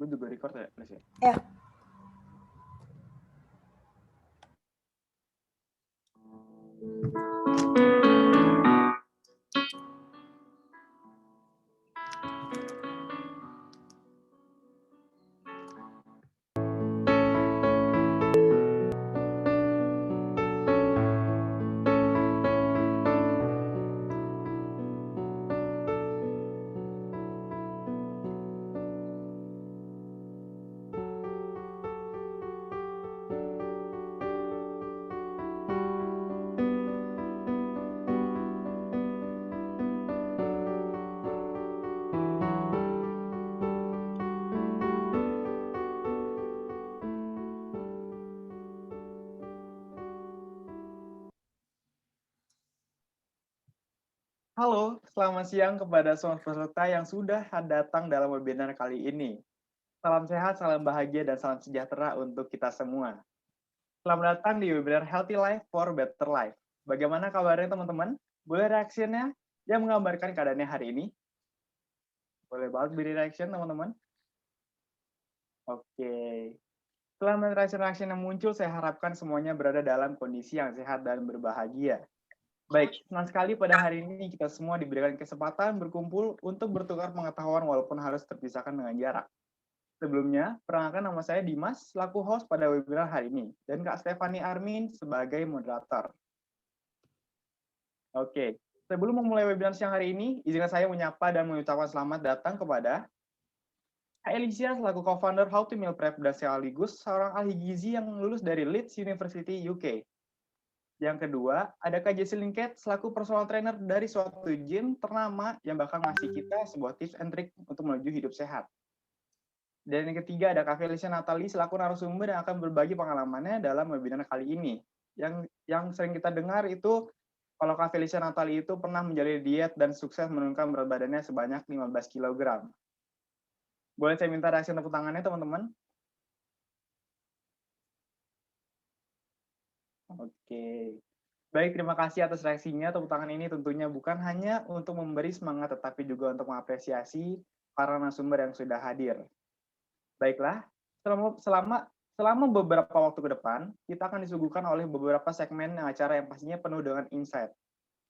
Lu juga record ya, Alicia? Ya. Halo, selamat siang kepada semua peserta yang sudah datang dalam webinar kali ini. Salam sehat, salam bahagia, dan salam sejahtera untuk kita semua. Selamat datang di webinar Healthy Life for Better Life. Bagaimana kabarnya teman-teman? Boleh reaksinya yang menggambarkan keadaannya hari ini? Boleh banget beri reaction teman-teman? Oke. Setelah reaction yang muncul, saya harapkan semuanya berada dalam kondisi yang sehat dan berbahagia. Baik, senang sekali pada hari ini kita semua diberikan kesempatan berkumpul untuk bertukar pengetahuan walaupun harus terpisahkan dengan jarak. Sebelumnya, perkenalkan nama saya Dimas, selaku host pada webinar hari ini, dan Kak Stefani Armin sebagai moderator. Oke, sebelum memulai webinar siang hari ini, izinkan saya menyapa dan mengucapkan selamat datang kepada Kak Alicia selaku co-founder How to Meal Prep dan sekaligus seorang ahli gizi yang lulus dari Leeds University UK. Yang kedua, ada Kak Jessie Lingket selaku personal trainer dari suatu gym ternama yang bakal ngasih kita sebuah tips and trick untuk menuju hidup sehat. Dan yang ketiga, ada Kak Felicia Natali selaku narasumber yang akan berbagi pengalamannya dalam webinar kali ini. Yang sering kita dengar itu, kalau Kak Felicia Natali itu pernah menjalani diet dan sukses menurunkan berat badannya sebanyak 15 kg. Boleh saya minta reaksi tepuk tangannya, teman-teman? Oke. Baik, terima kasih atas reaksinya. Tepuk tangan ini tentunya bukan hanya untuk memberi semangat, tetapi juga untuk mengapresiasi para narasumber yang sudah hadir. Baiklah, selama beberapa waktu ke depan, kita akan disuguhkan oleh beberapa segmen acara yang pastinya penuh dengan insight.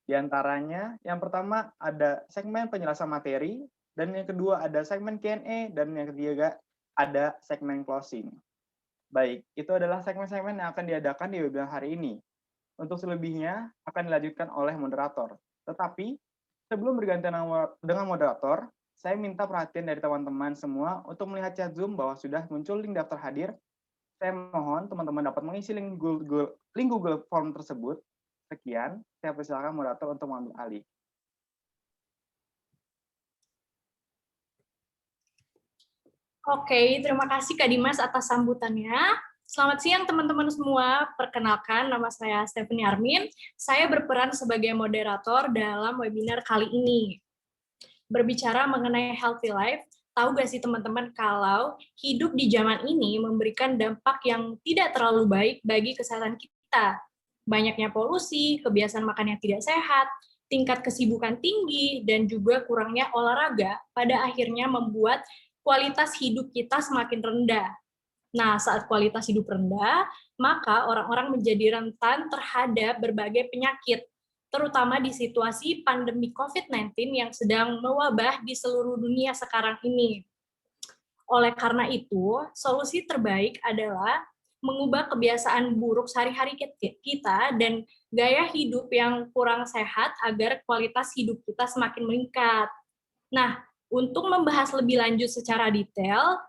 Di antaranya, yang pertama ada segmen penjelasan materi, dan yang kedua ada segmen Q&A, dan yang ketiga ada segmen closing. Baik, itu adalah segmen-segmen yang akan diadakan di webinar hari ini. Untuk selebihnya akan dilanjutkan oleh moderator. Tetapi sebelum bergantian dengan moderator, saya minta perhatian dari teman-teman semua untuk melihat chat Zoom bahwa sudah muncul link daftar hadir. Saya mohon teman-teman dapat mengisi link Google Form tersebut. Sekian, saya persilakan moderator untuk mengambil alih. Oke, terima kasih Kak Dimas atas sambutannya. Selamat siang teman-teman semua. Perkenalkan, nama saya Stephanie Armin. Saya berperan sebagai moderator dalam webinar kali ini. Berbicara mengenai healthy life, tahu gak sih teman-teman kalau hidup di zaman ini memberikan dampak yang tidak terlalu baik bagi kesehatan kita. Banyaknya polusi, kebiasaan makan yang tidak sehat, tingkat kesibukan tinggi, dan juga kurangnya olahraga pada akhirnya membuat kualitas hidup kita semakin rendah. Nah, saat kualitas hidup rendah, maka orang-orang menjadi rentan terhadap berbagai penyakit, terutama di situasi pandemi COVID-19 yang sedang mewabah di seluruh dunia sekarang ini. Oleh karena itu, solusi terbaik adalah mengubah kebiasaan buruk sehari-hari kita dan gaya hidup yang kurang sehat agar kualitas hidup kita semakin meningkat. Nah, untuk membahas lebih lanjut secara detail,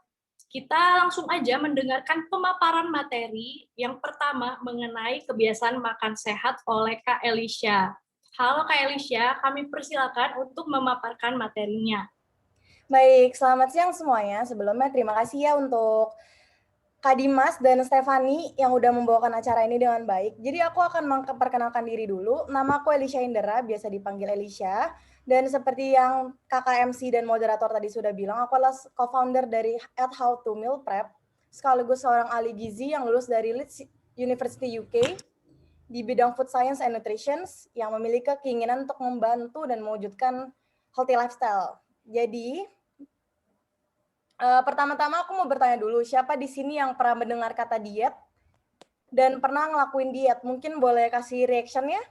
kita langsung aja mendengarkan pemaparan materi yang pertama mengenai kebiasaan makan sehat oleh Kak Elisha. Halo Kak Elisha, kami persilakan untuk memaparkan materinya. Baik, selamat siang semuanya. Sebelumnya terima kasih ya untuk Kak Dimas dan Stefani yang udah membawakan acara ini dengan baik. Jadi aku akan memperkenalkan diri dulu. Nama aku Elisha Indra, biasa dipanggil Elisha. Dan seperti yang kakak MC dan moderator tadi sudah bilang, aku adalah co-founder dari How to Meal Prep, sekaligus seorang ahli gizi yang lulus dari Leeds University UK di bidang Food Science and Nutrition yang memiliki keinginan untuk membantu dan mewujudkan healthy lifestyle. Jadi, Pertama-tama aku mau bertanya dulu, siapa di sini yang pernah mendengar kata diet dan pernah ngelakuin diet? Mungkin boleh kasih reaction-nya?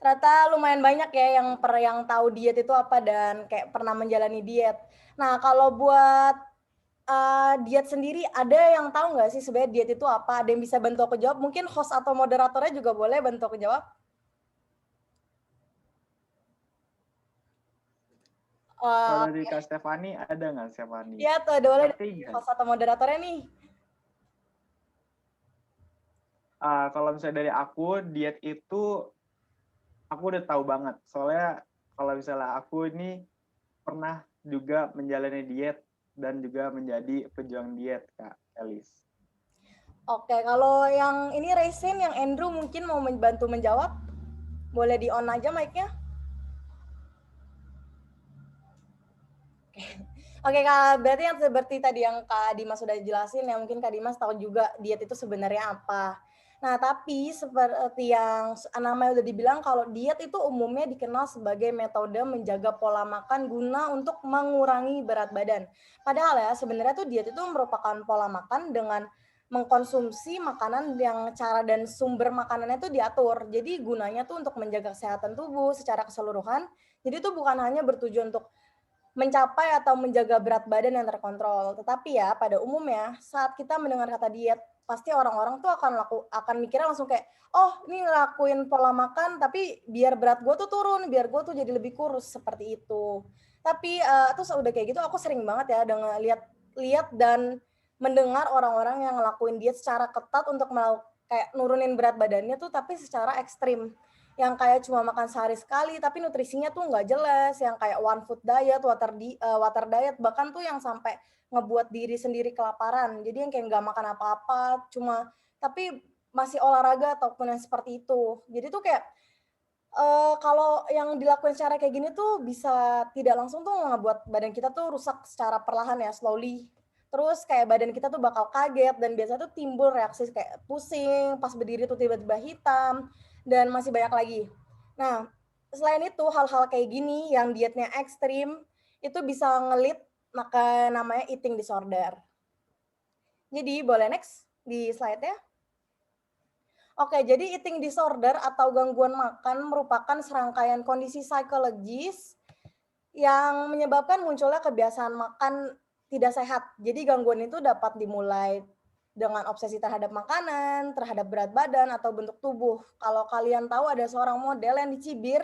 Ternyata lumayan banyak ya yang tahu diet itu apa dan kayak pernah menjalani diet. Nah, kalau buat diet sendiri ada yang tahu nggak sih sebenarnya diet itu apa? Ada yang bisa bantu aku jawab? Mungkin host atau moderatornya juga boleh bantu aku jawab. Kalau Uh, dari Kak Stefani ada nggak Stefani? Iya tuh, ada boleh Ngerti dari nggak? host atau moderatornya nih. Kalau misalnya dari aku, diet itu aku udah tahu banget. Soalnya kalau misalnya aku ini pernah juga menjalani diet dan juga menjadi pejuang diet, Kak Elis. Oke, kalau yang ini Raisin, yang Andrew mungkin mau bantu menjawab. Boleh di on aja mic-nya. Oke Kak, berarti yang seperti tadi yang Kak Dimas sudah jelasin, ya mungkin Kak Dimas tahu juga diet itu sebenarnya apa. Nah, tapi seperti yang namanya udah dibilang kalau diet itu umumnya dikenal sebagai metode menjaga pola makan guna untuk mengurangi berat badan. Padahal ya sebenarnya tuh diet itu merupakan pola makan dengan mengkonsumsi makanan yang cara dan sumber makanannya itu diatur. Jadi gunanya tuh untuk menjaga kesehatan tubuh secara keseluruhan. Jadi itu bukan hanya bertujuan untuk mencapai atau menjaga berat badan yang terkontrol. Tetapi ya pada umumnya saat kita mendengar kata diet, pasti orang-orang tuh akan mikirnya langsung kayak, oh ini ngelakuin pola makan tapi biar berat gue tuh turun, biar gue tuh jadi lebih kurus seperti itu. Tapi terus udah kayak gitu aku sering banget ya dengan lihat dan mendengar orang-orang yang ngelakuin diet secara ketat untuk kayak nurunin berat badannya tuh tapi secara ekstrim yang kayak cuma makan sehari sekali tapi nutrisinya tuh nggak jelas, yang kayak one food diet, water diet, bahkan tuh yang sampai ngebuat diri sendiri kelaparan. Jadi yang kayak nggak makan apa-apa, cuma tapi masih olahraga ataupun yang seperti itu. Jadi tuh kayak kalau yang dilakuin secara kayak gini tuh bisa tidak langsung tuh ngebuat badan kita tuh rusak secara perlahan ya, slowly. Terus kayak badan kita tuh bakal kaget dan biasanya tuh timbul reaksi kayak pusing, pas berdiri tuh tiba-tiba hitam, dan masih banyak lagi. Nah, selain itu hal-hal kayak gini yang dietnya ekstrim, itu bisa ngelit maka namanya eating disorder. Jadi boleh next di slide-nya. Oke, jadi eating disorder atau gangguan makan merupakan serangkaian kondisi psikologis yang menyebabkan munculnya kebiasaan makan tidak sehat. Jadi gangguan itu dapat dimulai dengan obsesi terhadap makanan, terhadap berat badan atau bentuk tubuh. Kalau kalian tahu ada seorang model yang dicibir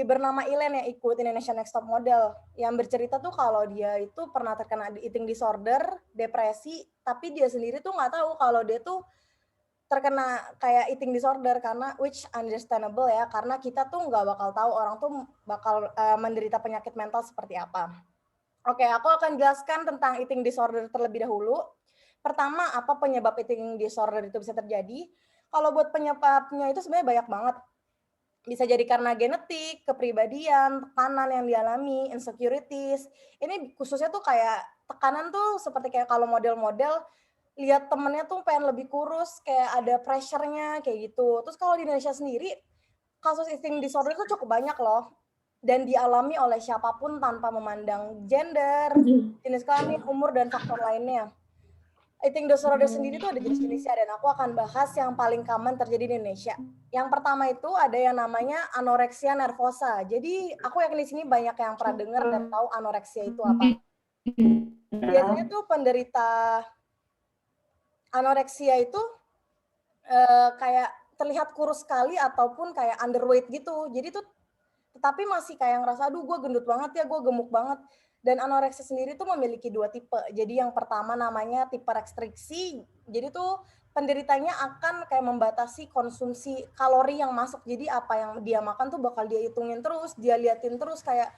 bernama Ilen yang ikut Indonesia Next Top Model yang bercerita tuh kalau dia itu pernah terkena eating disorder, depresi, tapi dia sendiri tuh nggak tahu kalau dia tuh terkena kayak eating disorder karena which understandable ya karena kita tuh nggak bakal tahu orang tuh bakal menderita penyakit mental seperti apa. Oke, aku akan jelaskan tentang eating disorder terlebih dahulu. Pertama, apa penyebab eating disorder itu bisa terjadi? Kalau buat penyebabnya itu sebenarnya banyak banget. Bisa jadi karena genetik, kepribadian, tekanan yang dialami, insecurities. Ini khususnya tuh kayak tekanan tuh seperti kayak kalau model-model lihat temennya tuh pengen lebih kurus, kayak ada pressure-nya kayak gitu. Terus kalau di Indonesia sendiri, kasus eating disorder itu cukup banyak loh. Dan dialami oleh siapapun tanpa memandang gender, jenis kelamin, umur, dan faktor lainnya. Eating disorder sendiri tuh ada jenis-jenisnya dan aku akan bahas yang paling common terjadi di Indonesia. Yang pertama itu ada yang namanya anoreksia nervosa. Jadi aku yakin di sini banyak yang pernah dengar dan tahu anoreksia itu apa. Biasanya tuh penderita anoreksia itu kayak terlihat kurus sekali ataupun kayak underweight gitu. Jadi tuh tetapi masih kayak ngerasa, aduh gue gendut banget ya, gue gemuk banget. Dan anoreksia sendiri tuh memiliki dua tipe. Jadi yang pertama namanya tipe restriksi. Jadi tuh penderitanya akan kayak membatasi konsumsi kalori yang masuk. Jadi apa yang dia makan tuh bakal dia hitungin terus, dia liatin terus kayak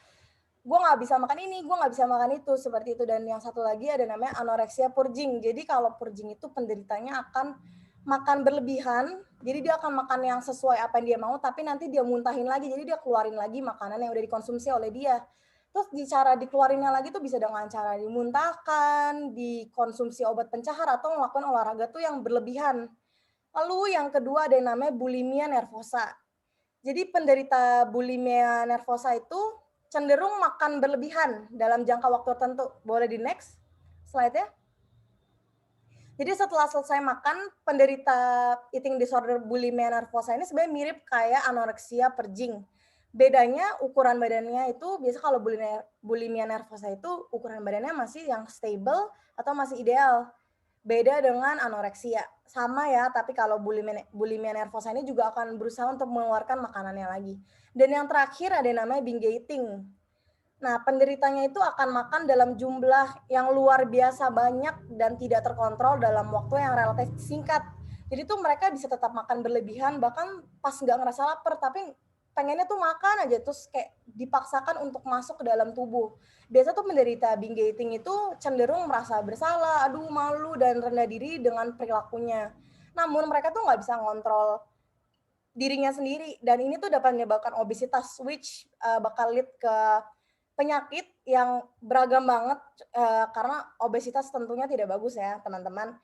gue nggak bisa makan ini, gue nggak bisa makan itu, seperti itu. Dan yang satu lagi ada namanya anoreksia purging. Jadi kalau purging itu penderitanya akan makan berlebihan, jadi dia akan makan yang sesuai apa yang dia mau, tapi nanti dia muntahin lagi, jadi dia keluarin lagi makanan yang udah dikonsumsi oleh dia. Terus cara dikeluarinnya lagi tuh bisa dengan cara dimuntahkan, dikonsumsi obat pencahar, atau melakukan olahraga tuh yang berlebihan. Lalu yang kedua ada yang namanya bulimia nervosa. Jadi penderita bulimia nervosa itu cenderung makan berlebihan dalam jangka waktu tertentu. Boleh di next slide-nya? Jadi setelah selesai makan, penderita eating disorder bulimia nervosa ini sebenarnya mirip kayak anoreksia purging. Bedanya ukuran badannya itu biasa kalau bulimia nervosa itu ukuran badannya masih yang stable atau masih ideal. Beda dengan anoreksia. Sama ya, tapi kalau bulimia nervosa ini juga akan berusaha untuk mengeluarkan makanannya lagi. Dan yang terakhir ada yang namanya binge eating. Nah, penderitanya itu akan makan dalam jumlah yang luar biasa banyak dan tidak terkontrol dalam waktu yang relatif singkat. Jadi tuh mereka bisa tetap makan berlebihan, bahkan pas nggak ngerasa lapar, tapi pengennya tuh makan aja, terus kayak dipaksakan untuk masuk ke dalam tubuh. Biasa tuh penderita binge eating itu cenderung merasa bersalah, aduh malu, dan rendah diri dengan perilakunya. Namun mereka tuh nggak bisa ngontrol dirinya sendiri, dan ini tuh dapat menyebabkan obesitas, which bakal lead ke penyakit yang beragam banget, karena obesitas tentunya tidak bagus ya teman-teman.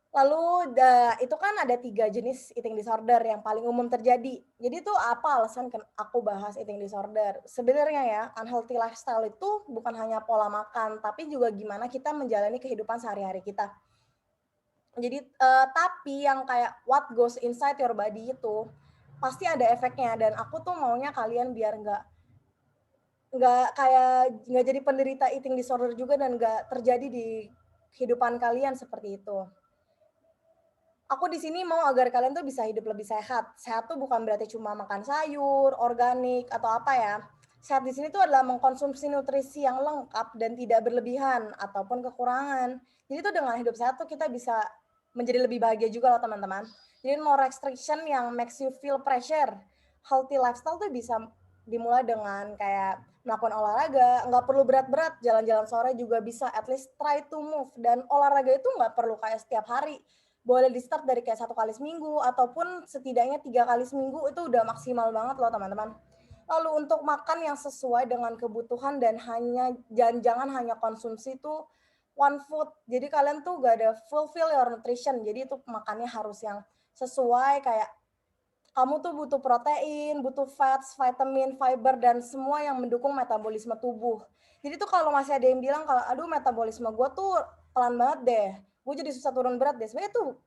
Lalu itu kan ada 3 jenis eating disorder yang paling umum terjadi. Jadi itu apa alasan aku bahas eating disorder? Sebenarnya ya, unhealthy lifestyle itu bukan hanya pola makan, tapi juga gimana kita menjalani kehidupan sehari-hari kita. Jadi tapi yang kayak what goes inside your body itu pasti ada efeknya, dan aku tuh maunya kalian biar nggak jadi penderita eating disorder juga dan nggak terjadi di kehidupan kalian seperti itu. Aku di sini mau agar kalian tuh bisa hidup lebih sehat. Sehat tuh bukan berarti cuma makan sayur, organik atau apa ya. Sehat di sini tuh adalah mengkonsumsi nutrisi yang lengkap dan tidak berlebihan ataupun kekurangan. Jadi tuh dengan hidup sehat tuh kita bisa menjadi lebih bahagia juga loh teman-teman. Jadi no restriction yang makes you feel pressure. Healthy lifestyle tuh bisa dimulai dengan kayak melakukan olahraga, nggak perlu berat-berat, jalan-jalan sore juga bisa, at least try to move. Dan olahraga itu nggak perlu kayak setiap hari, boleh di start dari kayak 1 kali seminggu ataupun setidaknya 3 kali seminggu, itu udah maksimal banget loh teman-teman. Lalu untuk makan yang sesuai dengan kebutuhan dan jangan hanya konsumsi tuh one food. Jadi kalian tuh gak ada fulfill your nutrition. Jadi itu makannya harus yang sesuai, kayak kamu tuh butuh protein, butuh fats, vitamin, fiber, dan semua yang mendukung metabolisme tubuh. Jadi tuh kalau masih ada yang bilang kalau aduh metabolisme gue tuh pelan banget deh, gue jadi susah turun berat deh. Sebenarnya tuh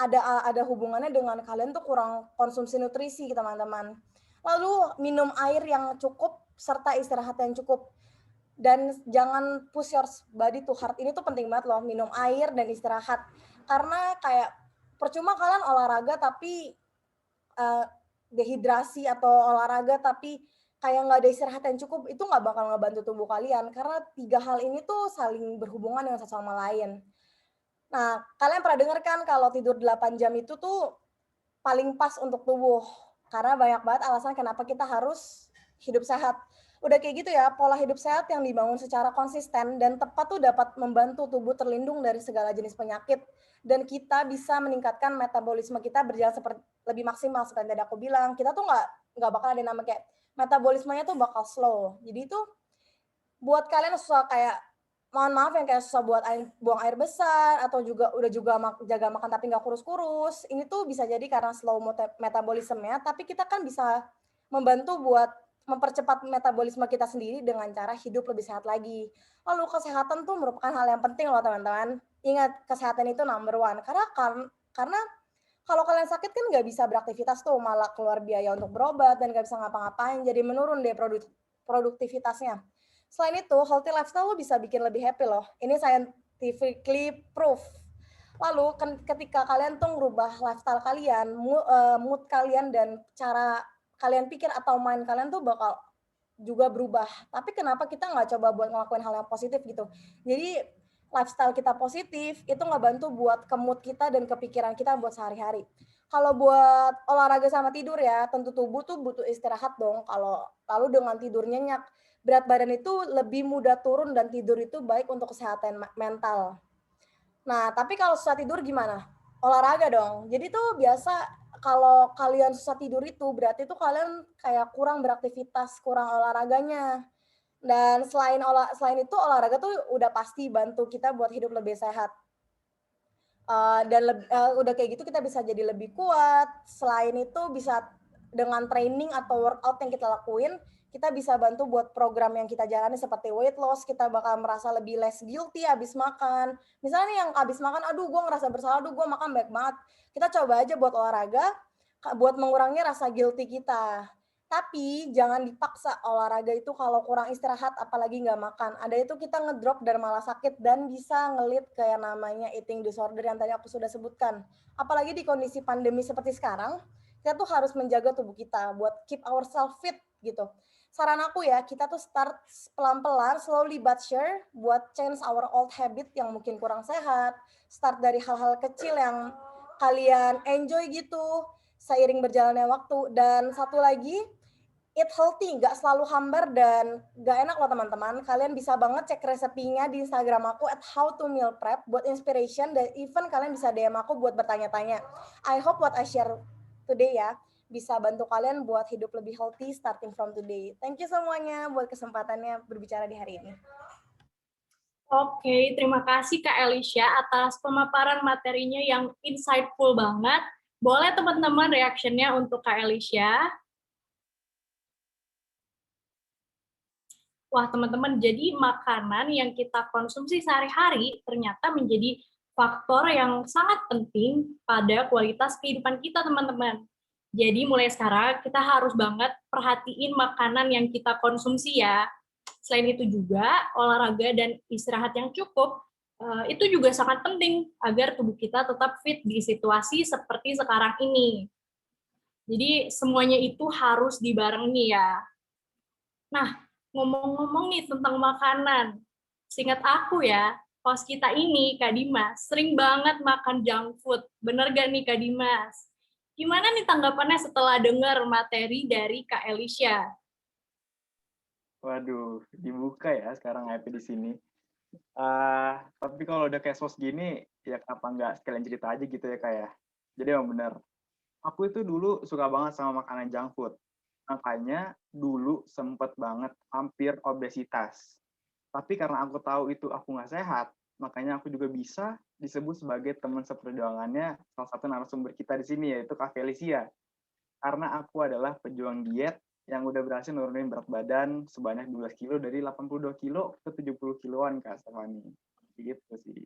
ada hubungannya dengan kalian tuh kurang konsumsi nutrisi teman-teman. Lalu minum air yang cukup serta istirahat yang cukup. Dan jangan push your body to hard. Ini tuh penting banget loh, minum air dan istirahat. Karena kayak percuma kalian olahraga tapi dehidrasi, atau olahraga tapi kayak nggak ada istirahat yang cukup, itu nggak bakal ngebantu tubuh kalian. Karena 3 hal ini tuh saling berhubungan dengan satu sama lain. Nah, kalian pernah dengar kan kalau tidur 8 jam itu tuh paling pas untuk tubuh. Karena banyak banget alasan kenapa kita harus hidup sehat. Udah kayak gitu ya, pola hidup sehat yang dibangun secara konsisten dan tepat tuh dapat membantu tubuh terlindung dari segala jenis penyakit. Dan kita bisa meningkatkan metabolisme kita berjalan seperti lebih maksimal. Seperti yang tadi aku bilang, kita tuh nggak bakal ada nama kayak metabolismenya tuh bakal slow. Jadi itu buat kalian susah kayak mohon maaf yang kayak susah buang air besar atau juga udah jaga makan tapi nggak kurus-kurus, ini tuh bisa jadi karena slow metabolismenya, tapi kita kan bisa membantu buat mempercepat metabolisme kita sendiri dengan cara hidup lebih sehat lagi. Lalu kesehatan tuh merupakan hal yang penting loh teman-teman. Ingat, kesehatan itu number one. Karena kalau kalian sakit kan nggak bisa beraktivitas tuh, malah keluar biaya untuk berobat dan nggak bisa ngapa-ngapain, jadi menurun deh produktivitasnya. Selain itu, healthy lifestyle lo bisa bikin lebih happy loh. Ini scientifically proof. Lalu ketika kalian tuh ngerubah lifestyle kalian, mood kalian, dan cara kalian pikir atau mind kalian tuh bakal juga berubah. Tapi kenapa kita nggak coba buat ngelakuin hal yang positif gitu? Jadi lifestyle kita positif, itu ngebantu buat ke mood kita dan kepikiran kita buat sehari-hari. Kalau buat olahraga sama tidur ya, tentu tubuh tuh butuh istirahat dong. Lalu dengan tidur nyenyak, berat badan itu lebih mudah turun dan tidur itu baik untuk kesehatan mental. Nah, tapi kalau susah tidur gimana? Olahraga dong. Jadi tuh biasa kalau kalian susah tidur itu berarti tuh kalian kayak kurang beraktivitas, kurang olahraganya. Dan selain itu olahraga tuh udah pasti bantu kita buat hidup lebih sehat. Dan udah kayak gitu kita bisa jadi lebih kuat. Selain itu bisa dengan training atau workout yang kita lakuin, kita bisa bantu buat program yang kita jalani seperti weight loss, kita bakal merasa lebih less guilty habis makan. Misalnya nih yang habis makan, aduh gue ngerasa bersalah, aduh gue makan banyak banget. Kita coba aja buat olahraga, buat mengurangi rasa guilty kita. Tapi jangan dipaksa olahraga itu kalau kurang istirahat, apalagi nggak makan. Ada itu kita ngedrop dan malah sakit dan bisa ngelit ke yang namanya eating disorder yang tadi aku sudah sebutkan. Apalagi di kondisi pandemi seperti sekarang, kita tuh harus menjaga tubuh kita buat keep ourselves fit gitu. Saran aku ya, kita tuh start pelan-pelan, slowly but sure, buat change our old habit yang mungkin kurang sehat. Start dari hal-hal kecil yang kalian enjoy gitu, seiring berjalannya waktu. Dan satu lagi, eat healthy, nggak selalu hambar dan nggak enak loh teman-teman. Kalian bisa banget cek resepinya di Instagram aku @howtomealprep buat inspiration, dan even kalian bisa DM aku buat bertanya-tanya. I hope what I share today ya bisa bantu kalian buat hidup lebih healthy starting from today. Thank you semuanya buat kesempatannya berbicara di hari ini. Oke, terima kasih Kak Elisha atas pemaparan materinya yang insightful banget. Boleh teman-teman reaction-nya untuk Kak Elisha? Wah, teman-teman, jadi makanan yang kita konsumsi sehari-hari ternyata menjadi faktor yang sangat penting pada kualitas kehidupan kita, teman-teman. Jadi mulai sekarang kita harus banget perhatiin makanan yang kita konsumsi ya. Selain itu juga olahraga dan istirahat yang cukup itu juga sangat penting agar tubuh kita tetap fit di situasi seperti sekarang ini. Jadi semuanya itu harus dibarengi ya. Nah, ngomong-ngomong nih tentang makanan, seingat aku ya, host kita ini, Kak Dimas, sering banget makan junk food. Bener gak nih, Kak Dimas? Gimana nih tanggapannya setelah dengar materi dari Kak Elisha? Waduh, dibuka ya sekarang IP di sini. Tapi kalau udah kayak sos gini, ya kenapa nggak sekalian cerita aja gitu ya Kak ya. Jadi emang bener, aku itu dulu suka banget sama makanan junk food. Makanya dulu sempet banget hampir obesitas. Tapi karena aku tahu itu aku nggak sehat, makanya aku juga bisa disebut sebagai teman seperjuangannya salah satu narasumber kita di sini, yaitu Kak Felicia. Karena aku adalah pejuang diet yang udah berhasil nurunin berat badan sebanyak 12 kilo dari 82 kilo ke 70 kiloan, Kak Stefani. Gitu sih.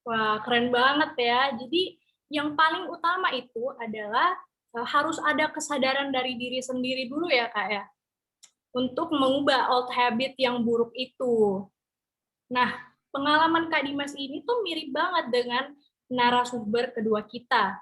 Wah, keren banget ya. Jadi yang paling utama itu adalah harus ada kesadaran dari diri sendiri dulu ya, Kak ya, untuk mengubah old habit yang buruk itu. Nah, pengalaman Kak Dimas ini tuh mirip banget dengan narasumber kedua kita.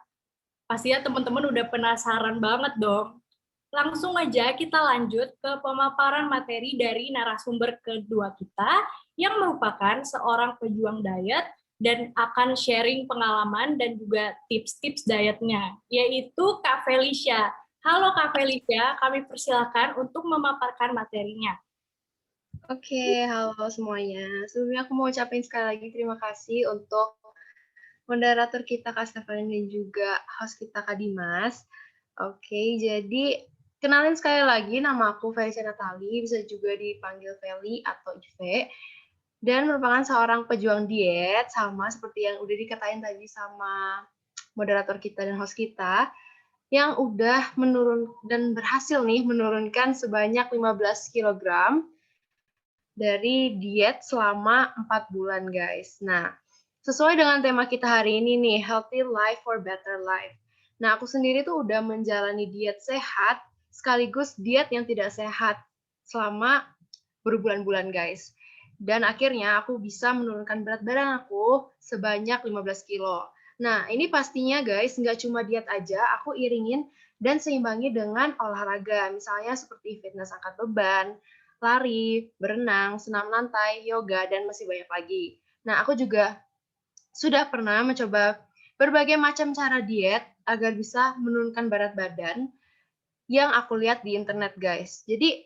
Pastinya teman-teman udah penasaran banget dong. Langsung aja kita lanjut ke pemaparan materi dari narasumber kedua kita yang merupakan seorang pejuang diet dan akan sharing pengalaman dan juga tips-tips dietnya, yaitu Kak Felicia. Halo Kak Felicia, kami persilakan untuk memaparkan materinya. Oke, halo semuanya. Sebelumnya aku mau ucapin sekali lagi terima kasih untuk moderator kita Kak Stefan dan juga host kita Kak Dimas. Oke, jadi kenalin sekali lagi, nama aku Felicia Natali, bisa juga dipanggil Feli atau Ive, dan merupakan seorang pejuang diet, sama seperti yang udah dikatain tadi sama moderator kita dan host kita, yang udah menurun dan berhasil nih menurunkan sebanyak 15 kg dari diet selama 4 bulan, guys. Nah, sesuai dengan tema kita hari ini nih, Healthy Life for Better Life. Nah, aku sendiri tuh udah menjalani diet sehat, sekaligus diet yang tidak sehat selama berbulan-bulan, guys. Dan akhirnya aku bisa menurunkan berat badan aku sebanyak 15 kilo. Nah, ini pastinya, guys, nggak cuma diet aja, aku iringin dan seimbangi dengan olahraga. Misalnya seperti fitness angkat beban, lari, berenang, senam lantai, yoga, dan masih banyak lagi. Nah, aku juga sudah pernah mencoba berbagai macam cara diet agar bisa menurunkan berat badan yang aku lihat di internet, guys. Jadi,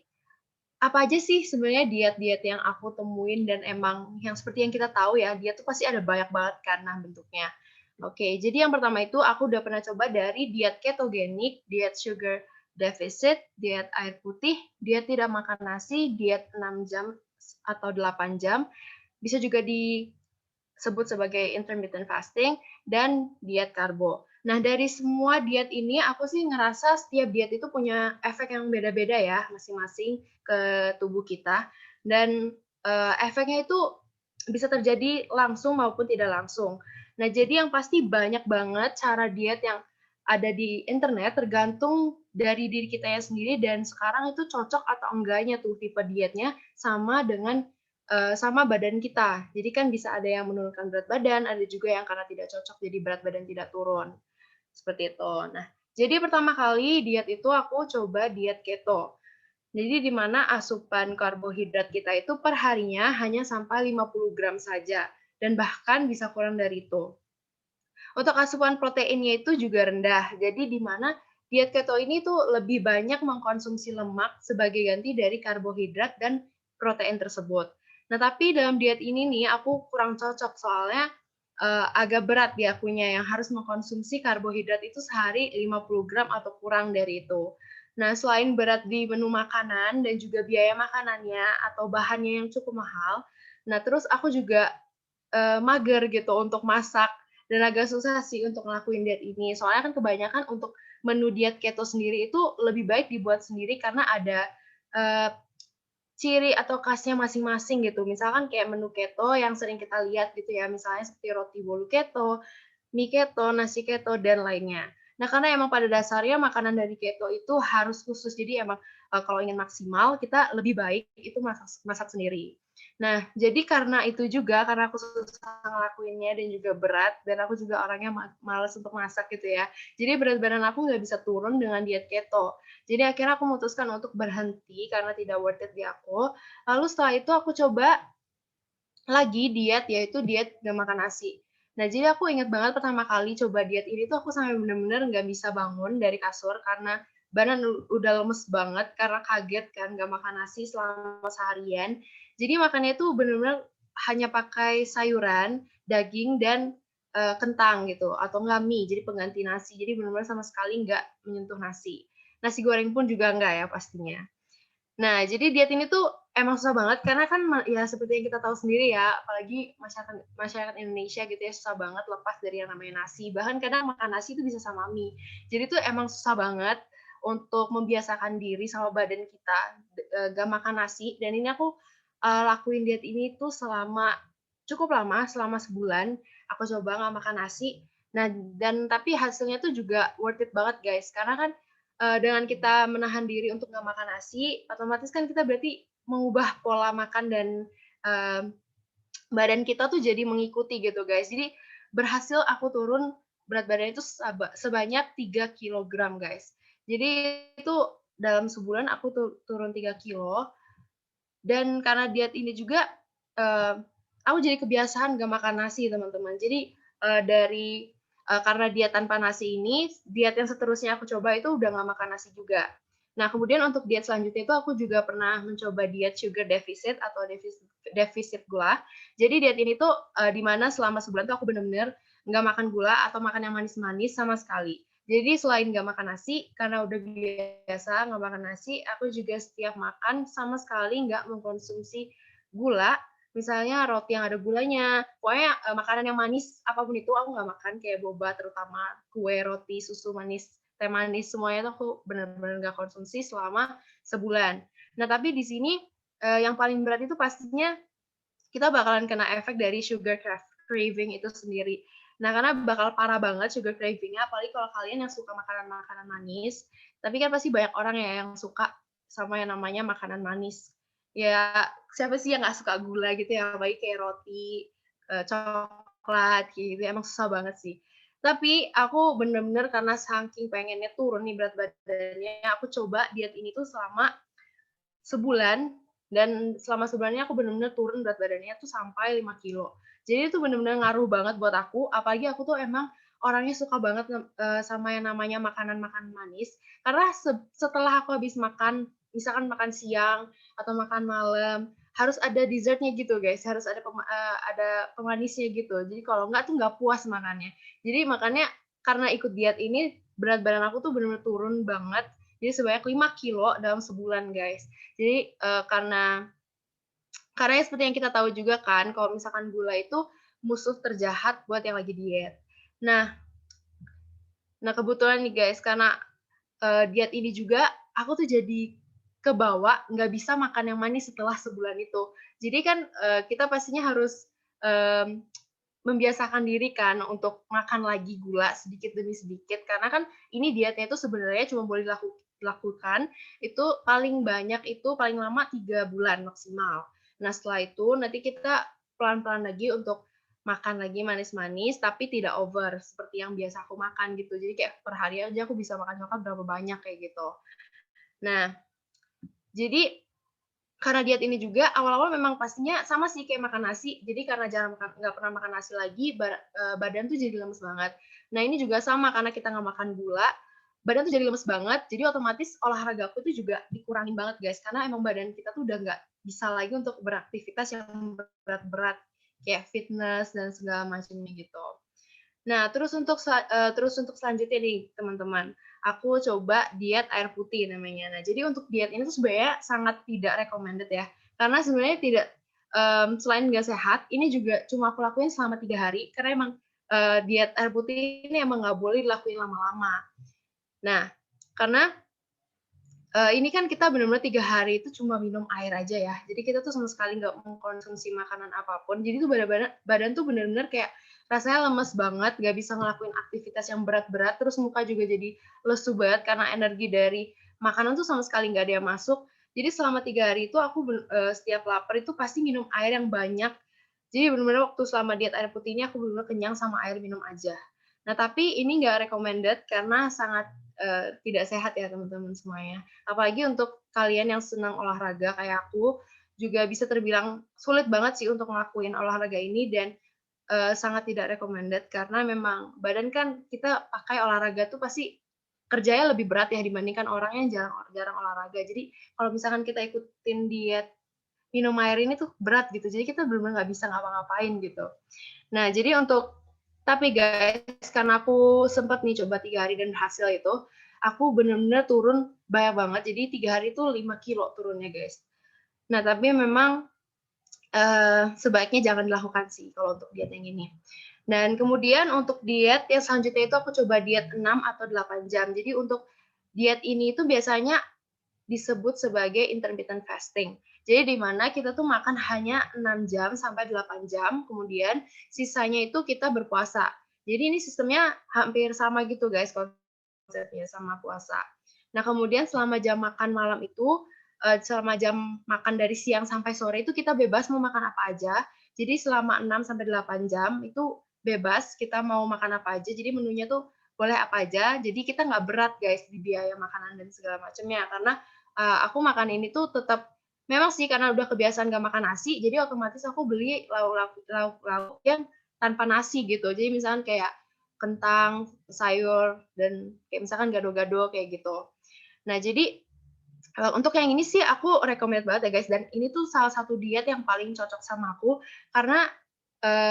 apa aja sih sebenarnya diet-diet yang aku temuin dan emang yang seperti yang kita tahu ya, diet tuh pasti ada banyak banget karena bentuknya. Oke, jadi yang pertama itu aku udah pernah coba dari diet ketogenik, diet sugar deficit, diet air putih, diet tidak makan nasi, diet 6 jam atau 8 jam, bisa juga disebut sebagai intermittent fasting, dan diet karbo. Nah, dari semua diet ini aku sih ngerasa setiap diet itu punya efek yang beda-beda ya masing-masing ke tubuh kita dan, efeknya itu bisa terjadi langsung maupun tidak langsung. Nah, jadi yang pasti banyak banget cara diet yang ada di internet tergantung dari diri kitanya sendiri dan sekarang itu cocok atau enggaknya tuh tipe dietnya sama dengan, sama badan kita. Jadi kan bisa ada yang menurunkan berat badan, ada juga yang karena tidak cocok jadi berat badan tidak turun. Seperti itu. Nah, jadi pertama kali diet itu aku coba diet keto. Jadi di mana asupan karbohidrat kita itu per harinya hanya sampai 50 gram saja dan bahkan bisa kurang dari itu. Untuk asupan proteinnya itu juga rendah. Jadi di mana diet keto ini tuh lebih banyak mengkonsumsi lemak sebagai ganti dari karbohidrat dan protein tersebut. Nah, tapi dalam diet ini nih aku kurang cocok soalnya agak berat di akunya yang harus mengkonsumsi karbohidrat itu sehari 50 gram atau kurang dari itu. Nah, selain berat di menu makanan dan juga biaya makanannya atau bahannya yang cukup mahal, nah terus aku juga mager gitu untuk masak dan agak susah sih untuk ngelakuin diet ini. Soalnya kan kebanyakan untuk menu diet keto sendiri itu lebih baik dibuat sendiri karena ada eee, ciri atau khasnya masing-masing gitu. Misalkan kayak menu keto yang sering kita lihat gitu ya, misalnya seperti roti bolu keto, mie keto, nasi keto, dan lainnya. Nah, karena emang pada dasarnya makanan dari keto itu harus khusus, jadi emang kalau ingin maksimal kita lebih baik itu masak masak sendiri. Nah, jadi karena itu juga, karena aku susah ngelakuinnya dan juga berat, dan aku juga orangnya males untuk masak gitu ya. Jadi berat badan aku nggak bisa turun dengan diet keto. Jadi akhirnya aku memutuskan untuk berhenti karena tidak worth it di aku. Lalu setelah itu aku coba lagi diet, yaitu diet nggak makan nasi. Nah, jadi aku inget banget pertama kali coba diet ini tuh aku sampai bener-bener nggak bisa bangun dari kasur karena badan udah lemes banget karena kaget kan nggak makan nasi selama seharian. Jadi makannya tuh bener-bener hanya pakai sayuran, daging, dan kentang gitu atau nggak mie, jadi pengganti nasi. Jadi bener-bener sama sekali nggak menyentuh nasi. Nasi goreng pun juga nggak ya pastinya. Nah, jadi diet ini tuh emang susah banget karena kan ya seperti yang kita tahu sendiri ya, apalagi masyarakat masyarakat Indonesia gitu ya, susah banget lepas dari yang namanya nasi. Bahkan kadang makan nasi itu bisa sama mie. Jadi tuh emang susah banget untuk membiasakan diri sama badan kita, nggak makan nasi dan ini aku, lakuin diet ini tuh selama cukup lama, selama sebulan, aku coba nggak makan nasi. Nah, dan tapi hasilnya tuh juga worth it banget guys, karena kan dengan kita menahan diri untuk nggak makan nasi, otomatis kan kita berarti mengubah pola makan dan, badan kita tuh jadi mengikuti gitu, guys. Jadi berhasil aku turun berat badan itu sebanyak 3 kilogram, guys. Jadi itu dalam sebulan aku turun 3 kilo dan karena diet ini juga, eee, aku jadi kebiasaan nggak makan nasi, teman-teman. Jadi, karena diet tanpa nasi ini, diet yang seterusnya aku coba itu udah nggak makan nasi juga. Nah, kemudian untuk diet selanjutnya itu aku juga pernah mencoba diet sugar deficit atau defisit gula. Jadi diet ini tuh, di mana selama sebulan tuh aku bener-bener nggak makan gula atau makan yang manis-manis sama sekali. Jadi selain nggak makan nasi, karena udah biasa nggak makan nasi, aku juga setiap makan sama sekali nggak mengkonsumsi gula, misalnya roti yang ada gulanya, pokoknya makanan yang manis apapun itu aku nggak makan, kayak boba terutama, kue, roti, susu manis, teh manis, semuanya itu aku benar-benar nggak konsumsi selama sebulan. Nah, tapi di sini yang paling berat itu pastinya kita bakalan kena efek dari sugar craving itu sendiri. Nah, karena bakal parah banget sugar craving-nya, apalagi kalau kalian yang suka makanan-makanan manis, tapi kan pasti banyak orang ya yang suka sama yang namanya makanan manis. Ya, siapa sih yang nggak suka gula gitu ya, apalagi kayak roti, coklat, kayak gitu, emang susah banget sih. Tapi aku bener-bener karena saking pengennya turun nih berat badannya, aku coba diet ini tuh selama sebulan, dan selama sebulannya aku bener-bener turun berat badannya tuh sampai 5 kilo. Jadi itu bener-bener ngaruh banget buat aku, apalagi aku tuh emang orangnya suka banget sama yang namanya makanan-makanan manis, karena setelah aku habis makan, misalkan makan siang atau makan malam, harus ada dessertnya gitu guys, harus ada pemanisnya gitu. Jadi kalau enggak tuh nggak puas makannya. Jadi makanya karena ikut diet ini, berat badan aku tuh bener-bener turun banget, jadi sebanyak 5 kilo dalam sebulan guys. Jadi, karena ya seperti yang kita tahu juga kan, kalau misalkan gula itu musuh terjahat buat yang lagi diet. Nah, Nah, kebetulan nih guys, karena diet ini juga aku tuh jadi kebawa nggak bisa makan yang manis setelah sebulan itu. Jadi kan kita pastinya harus membiasakan diri kan untuk makan lagi gula sedikit demi sedikit, karena kan ini dietnya itu sebenarnya cuma boleh dilakukan itu paling banyak itu paling lama 3 bulan maksimal. Nah, setelah itu nanti kita pelan-pelan lagi untuk makan lagi manis-manis tapi tidak over seperti yang biasa aku makan gitu. Jadi kayak per hari aja aku bisa makan coklat berapa banyak kayak gitu. Nah, jadi karena diet ini juga awal-awal memang pastinya sama sih kayak makan nasi. Jadi karena nggak pernah makan nasi lagi, badan tuh jadi lemes banget. Nah, ini juga sama karena kita nggak makan gula, badan tuh jadi lemes banget. Jadi otomatis olahraga aku tuh juga dikurangin banget guys, karena emang badan kita tuh udah nggak bisa lagi untuk beraktivitas yang berat-berat kayak fitness dan segala macamnya gitu. Nah, terus untuk selanjutnya nih teman-teman, aku coba diet air putih namanya. Nah, jadi untuk diet ini tuh sebenarnya sangat tidak recommended ya, karena sebenarnya tidak selain nggak sehat, ini juga cuma aku lakuin selama 3 hari, karena emang diet air putih ini emang nggak boleh dilakuin lama-lama. Nah, karena ini kan kita benar-benar 3 hari itu cuma minum air aja ya. Jadi kita tuh sama sekali nggak mengkonsumsi makanan apapun. Jadi tuh badan tuh benar-benar kayak rasanya lemes banget, nggak bisa ngelakuin aktivitas yang berat-berat, terus muka juga jadi lesu banget karena energi dari makanan tuh sama sekali nggak ada yang masuk. Jadi selama 3 hari itu aku setiap lapar itu pasti minum air yang banyak. Jadi benar-benar waktu selama diet air putih ini aku benar-benar kenyang sama air minum aja. Nah, tapi ini nggak recommended karena sangat tidak sehat ya teman-teman semuanya. Apalagi untuk kalian yang senang olahraga kayak aku, juga bisa terbilang sulit banget sih untuk ngelakuin olahraga ini dan sangat tidak recommended karena memang badan kan kita pakai olahraga tuh pasti kerjanya lebih berat ya dibandingkan orang yang jarang olahraga. Jadi kalau misalkan kita ikutin diet minum air ini tuh berat gitu. Jadi kita benar-benar nggak bisa ngapa-ngapain gitu. Nah, jadi tapi guys, karena aku sempat nih coba 3 hari dan berhasil itu, aku benar-benar turun banyak banget. Jadi 3 hari itu 5 kilo turunnya guys. Nah, tapi memang sebaiknya jangan dilakukan sih kalau untuk diet yang ini. Dan kemudian untuk diet yang selanjutnya itu aku coba diet 6 atau 8 jam. Jadi untuk diet ini itu biasanya disebut sebagai intermittent fasting. Jadi di mana kita tuh makan hanya 6 jam sampai 8 jam, kemudian sisanya itu kita berpuasa. Jadi ini sistemnya hampir sama gitu guys konsepnya sama puasa. Nah, kemudian selama jam makan malam itu selama jam makan dari siang sampai sore itu kita bebas mau makan apa aja. Jadi selama 6 sampai 8 jam itu bebas kita mau makan apa aja. Jadi menunya tuh boleh apa aja. Jadi kita nggak berat guys di biaya makanan dan segala macamnya karena aku makan ini tuh tetap memang sih karena udah kebiasaan gak makan nasi, jadi otomatis aku beli lauk yang tanpa nasi gitu. Jadi misalkan kayak kentang, sayur, dan kayak misalkan gado-gado kayak gitu. Nah, jadi untuk yang ini sih aku recommend banget ya guys, dan ini tuh salah satu diet yang paling cocok sama aku karena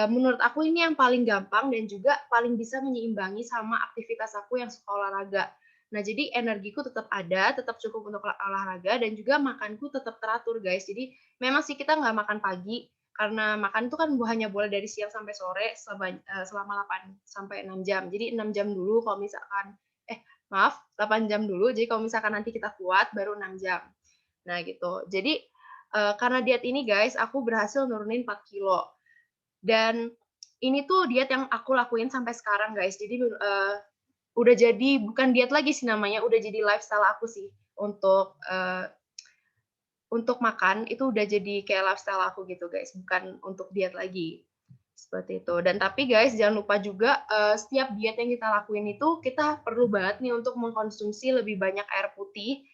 menurut aku ini yang paling gampang dan juga paling bisa menyeimbangi sama aktivitas aku yang suka olahraga. Nah, jadi energiku tetap ada, tetap cukup untuk olahraga, dan juga makanku tetap teratur, guys. Jadi, memang sih kita nggak makan pagi, karena makan itu kan hanya boleh dari siang sampai sore selama 8 sampai 6 jam. Jadi 6 jam dulu kalau misalkan, maaf, 8 jam dulu, jadi kalau misalkan nanti kita kuat, baru 6 jam. Nah, gitu. Jadi, karena diet ini, guys, aku berhasil nurunin 4 kilo. Dan ini tuh diet yang aku lakuin sampai sekarang, guys. Jadi, udah jadi bukan diet lagi sih namanya, udah jadi lifestyle aku sih untuk makan itu udah jadi kayak lifestyle aku gitu guys, bukan untuk diet lagi. Seperti itu. Dan tapi guys, jangan lupa juga setiap diet yang kita lakuin itu kita perlu banget nih untuk mengkonsumsi lebih banyak air putih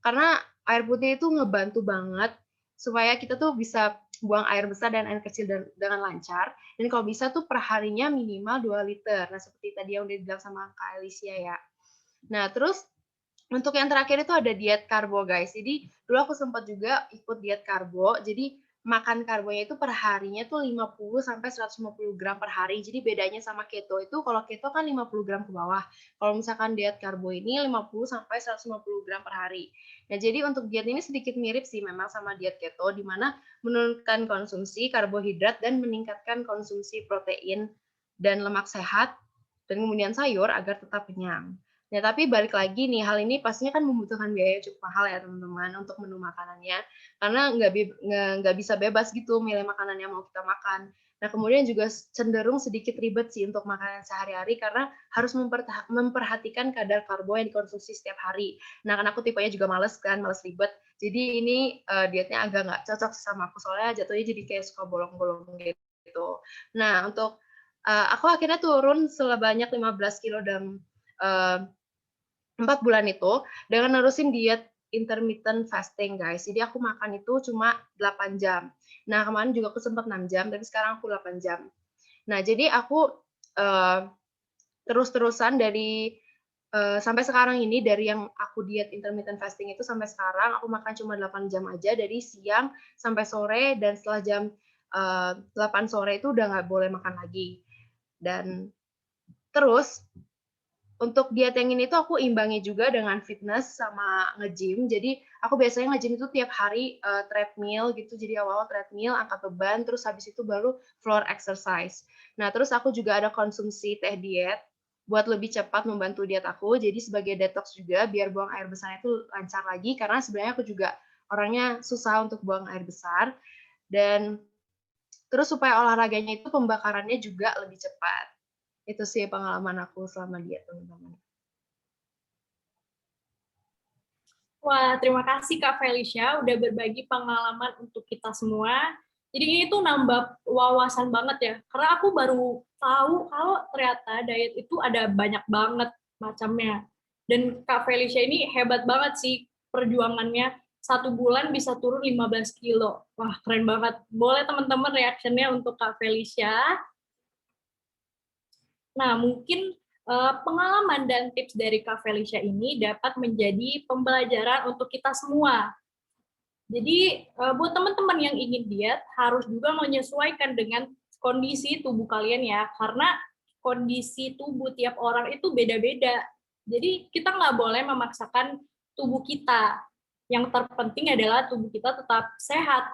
karena air putih itu ngebantu banget supaya kita tuh bisa buang air besar dan air kecil dengan lancar. Dan kalau bisa tuh per harinya minimal 2 liter. Nah, seperti tadi yang udah dibilang sama Kak Alicia ya. Nah, terus untuk yang terakhir itu ada diet karbo, guys. Jadi, dulu aku sempat juga ikut diet karbo. Jadi, makan karbonya itu per harinya tuh 50 sampai 150 gram per hari. Jadi, bedanya sama keto itu, kalau keto kan 50 gram ke bawah. Kalau misalkan diet karbo ini 50 sampai 150 gram per hari. Nah, jadi untuk diet ini sedikit mirip sih memang sama diet keto, di mana menurunkan konsumsi karbohidrat dan meningkatkan konsumsi protein dan lemak sehat dan kemudian sayur agar tetap kenyang. Nah, tapi balik lagi nih, hal ini pastinya kan membutuhkan biaya cukup mahal ya teman-teman untuk menu makanannya, karena nggak bisa bebas gitu milih makanan yang mau kita makan. Nah, kemudian juga cenderung sedikit ribet sih untuk makanan sehari-hari karena harus memperhatikan kadar karbo yang dikonsumsi setiap hari. Nah, karena aku tipenya juga males ribet. Jadi ini dietnya agak nggak cocok sama aku, soalnya jatuhnya jadi kayak suka bolong-bolong gitu. Nah, untuk aku akhirnya turun sebanyak 15 kilo dalam 4 bulan itu dengan nerusin diet intermittent fasting, guys. Jadi aku makan itu cuma 8 jam. Nah, kemarin juga aku sempat 6 jam, tapi sekarang aku 8 jam. Nah, jadi aku terus-terusan dari sampai sekarang ini, dari yang aku diet intermittent fasting itu sampai sekarang, aku makan cuma 8 jam aja, dari siang sampai sore, dan setelah jam 8 sore itu udah nggak boleh makan lagi. Dan terus, untuk diet yang ini tuh aku imbangi juga dengan fitness sama nge-gym. Jadi aku biasanya nge-gym itu tiap hari treadmill gitu. Jadi awal-awal treadmill, angkat beban, terus habis itu baru floor exercise. Nah, terus aku juga ada konsumsi teh diet buat lebih cepat membantu diet aku. Jadi sebagai detox juga biar buang air besarnya itu lancar lagi, karena sebenarnya aku juga orangnya susah untuk buang air besar. Dan terus supaya olahraganya itu pembakarannya juga lebih cepat. Itu sih pengalaman aku selama diet, teman-teman. Wah, terima kasih Kak Felicia udah berbagi pengalaman untuk kita semua. Jadi ini tuh nambah wawasan banget ya. Karena aku baru tahu kalau ternyata diet itu ada banyak banget macamnya. Dan Kak Felicia ini hebat banget sih perjuangannya. 1 bulan bisa turun 15 kilo. Wah, keren banget. Boleh teman-teman reaksinya untuk Kak Felicia. Nah, mungkin pengalaman dan tips dari Kak Felicia ini dapat menjadi pembelajaran untuk kita semua. Jadi, buat teman-teman yang ingin diet, harus juga menyesuaikan dengan kondisi tubuh kalian ya, karena kondisi tubuh tiap orang itu beda-beda. Jadi, kita nggak boleh memaksakan tubuh kita. Yang terpenting adalah tubuh kita tetap sehat.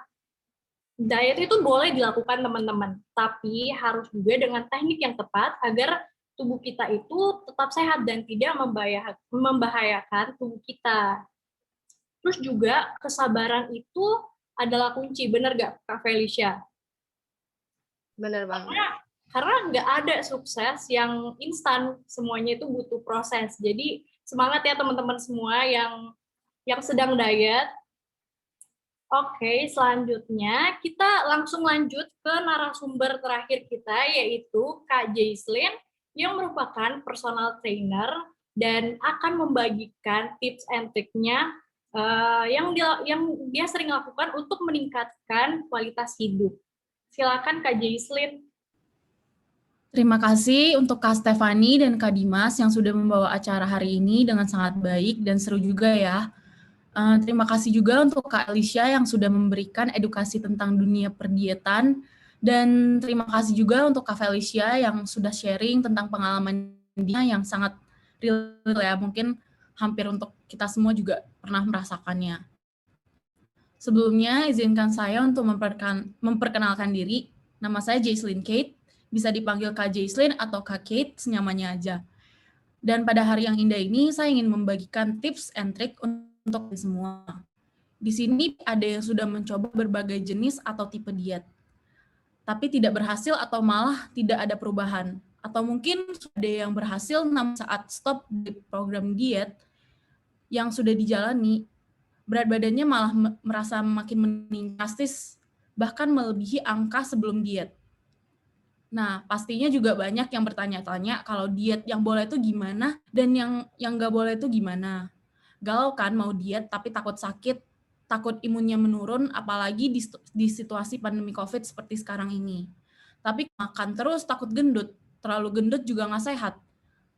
Diet itu boleh dilakukan teman-teman, tapi harus juga dengan teknik yang tepat agar tubuh kita itu tetap sehat dan tidak membahayakan tubuh kita. Terus juga kesabaran itu adalah kunci, benar nggak Kak Felicia? Bener banget. Karena nggak ada sukses yang instan, semuanya itu butuh proses. Jadi semangat ya teman-teman semua yang sedang diet. Oke, selanjutnya kita langsung lanjut ke narasumber terakhir kita, yaitu Kak Jaislin, yang merupakan personal trainer dan akan membagikan tips and triknya yang dia sering lakukan untuk meningkatkan kualitas hidup. Silakan Kak Jaislin. Terima kasih untuk Kak Stefani dan Kak Dimas yang sudah membawa acara hari ini dengan sangat baik dan seru juga ya. Terima kasih juga untuk Kak Alicia yang sudah memberikan edukasi tentang dunia perdietan, dan terima kasih juga untuk Kak Felicia yang sudah sharing tentang pengalaman dia yang sangat real ya, mungkin hampir untuk kita semua juga pernah merasakannya. Sebelumnya, izinkan saya untuk memperkenalkan diri. Nama saya Jaislin Kate, bisa dipanggil Kak Jaislin atau Kak Kate, senyamannya aja. Dan pada hari yang indah ini, saya ingin membagikan tips and trick untuk semua. Di sini ada yang sudah mencoba berbagai jenis atau tipe diet, tapi tidak berhasil atau malah tidak ada perubahan. Atau mungkin ada yang berhasil namun saat stop di program diet yang sudah dijalani, berat badannya malah merasa makin meningkat, bahkan melebihi angka sebelum diet. Nah, pastinya juga banyak yang bertanya-tanya kalau diet yang boleh itu gimana dan yang nggak boleh itu gimana. Galau kan mau diet tapi takut sakit, takut imunnya menurun, apalagi di situasi pandemi COVID seperti sekarang ini. Tapi makan terus takut gendut, terlalu gendut juga nggak sehat.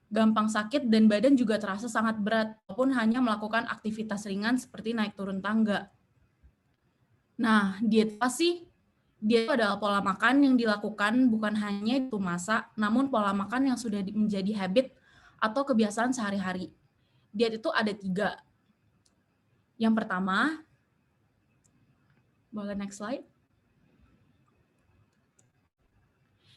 Gampang sakit dan badan juga terasa sangat berat, walaupun hanya melakukan aktivitas ringan seperti naik turun tangga. Nah, diet apa sih? Diet itu adalah pola makan yang dilakukan bukan hanya itu masa, namun pola makan yang sudah menjadi habit atau kebiasaan sehari-hari. Diet itu ada 3. Yang pertama, boleh next slide.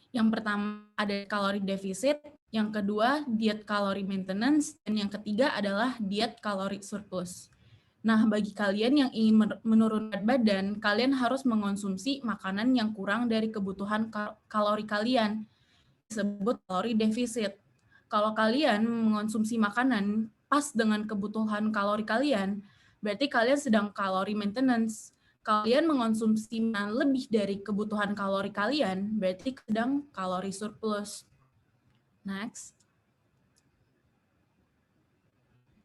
Yang pertama ada kalori defisit, Yang kedua, diet kalori maintenance. Dan yang ketiga adalah diet kalori surplus. Nah, bagi kalian yang ingin menurunkan badan, kalian harus mengonsumsi makanan yang kurang dari kebutuhan kalori kalian, disebut kalori defisit. Kalau kalian mengonsumsi makanan pas dengan kebutuhan kalori kalian, berarti kalian sedang kalori maintenance. Kalian mengonsumsi lebih dari kebutuhan kalori kalian, berarti sedang kalori surplus. Next.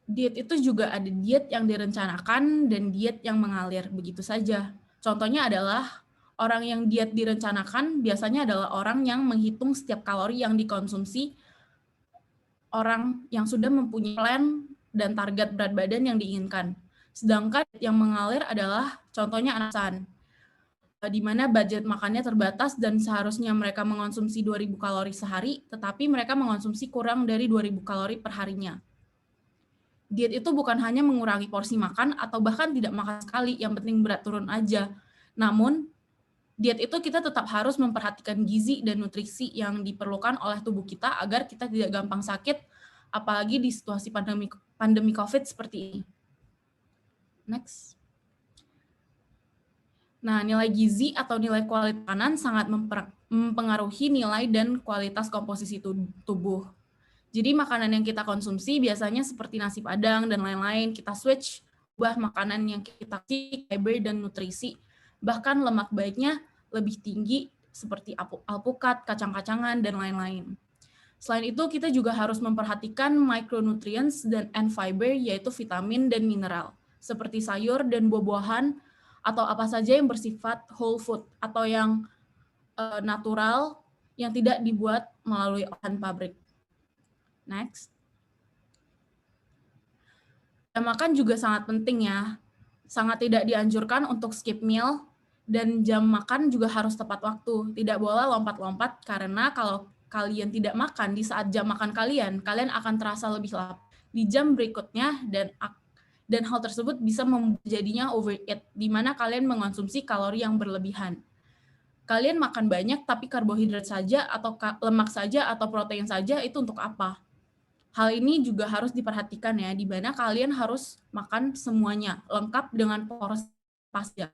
Diet itu juga ada diet yang direncanakan dan diet yang mengalir, begitu saja. Contohnya adalah orang yang diet direncanakan biasanya adalah orang yang menghitung setiap kalori yang dikonsumsi, orang yang sudah mempunyai plan dan target berat badan yang diinginkan. Sedangkan yang mengalir adalah contohnya anak-anak di mana budget makannya terbatas dan seharusnya mereka mengonsumsi 2.000 kalori sehari, tetapi mereka mengonsumsi kurang dari 2.000 kalori per harinya. Diet itu bukan hanya mengurangi porsi makan atau bahkan tidak makan sekali, yang penting berat turun aja. Namun, diet itu kita tetap harus memperhatikan gizi dan nutrisi yang diperlukan oleh tubuh kita agar kita tidak gampang sakit, apalagi di situasi pandemi COVID seperti ini. Next. Nah, nilai gizi atau nilai kualitas makanan sangat mempengaruhi nilai dan kualitas komposisi tubuh. Jadi makanan yang kita konsumsi biasanya seperti nasi padang dan lain-lain, kita switch ubah makanan yang kita kasih fiber dan nutrisi. Bahkan lemak baiknya lebih tinggi seperti alpukat, kacang-kacangan, dan lain-lain. Selain itu, kita juga harus memperhatikan micronutrients and fiber, yaitu vitamin dan mineral, seperti sayur dan buah-buahan, atau apa saja yang bersifat whole food, atau yang natural, yang tidak dibuat melalui olahan pabrik. Next. Jam makan juga sangat penting ya. Sangat tidak dianjurkan untuk skip meal, dan jam makan juga harus tepat waktu. Tidak boleh lompat-lompat, karena kalau kalian tidak makan di saat jam makan kalian, kalian akan terasa lebih lapar di jam berikutnya, dan hal tersebut bisa membuat jadinya overeat, di mana kalian mengonsumsi kalori yang berlebihan. Kalian makan banyak, tapi karbohidrat saja, atau lemak saja, atau protein saja, itu untuk apa? Hal ini juga harus diperhatikan ya, di mana kalian harus makan semuanya, lengkap dengan porsi pasnya.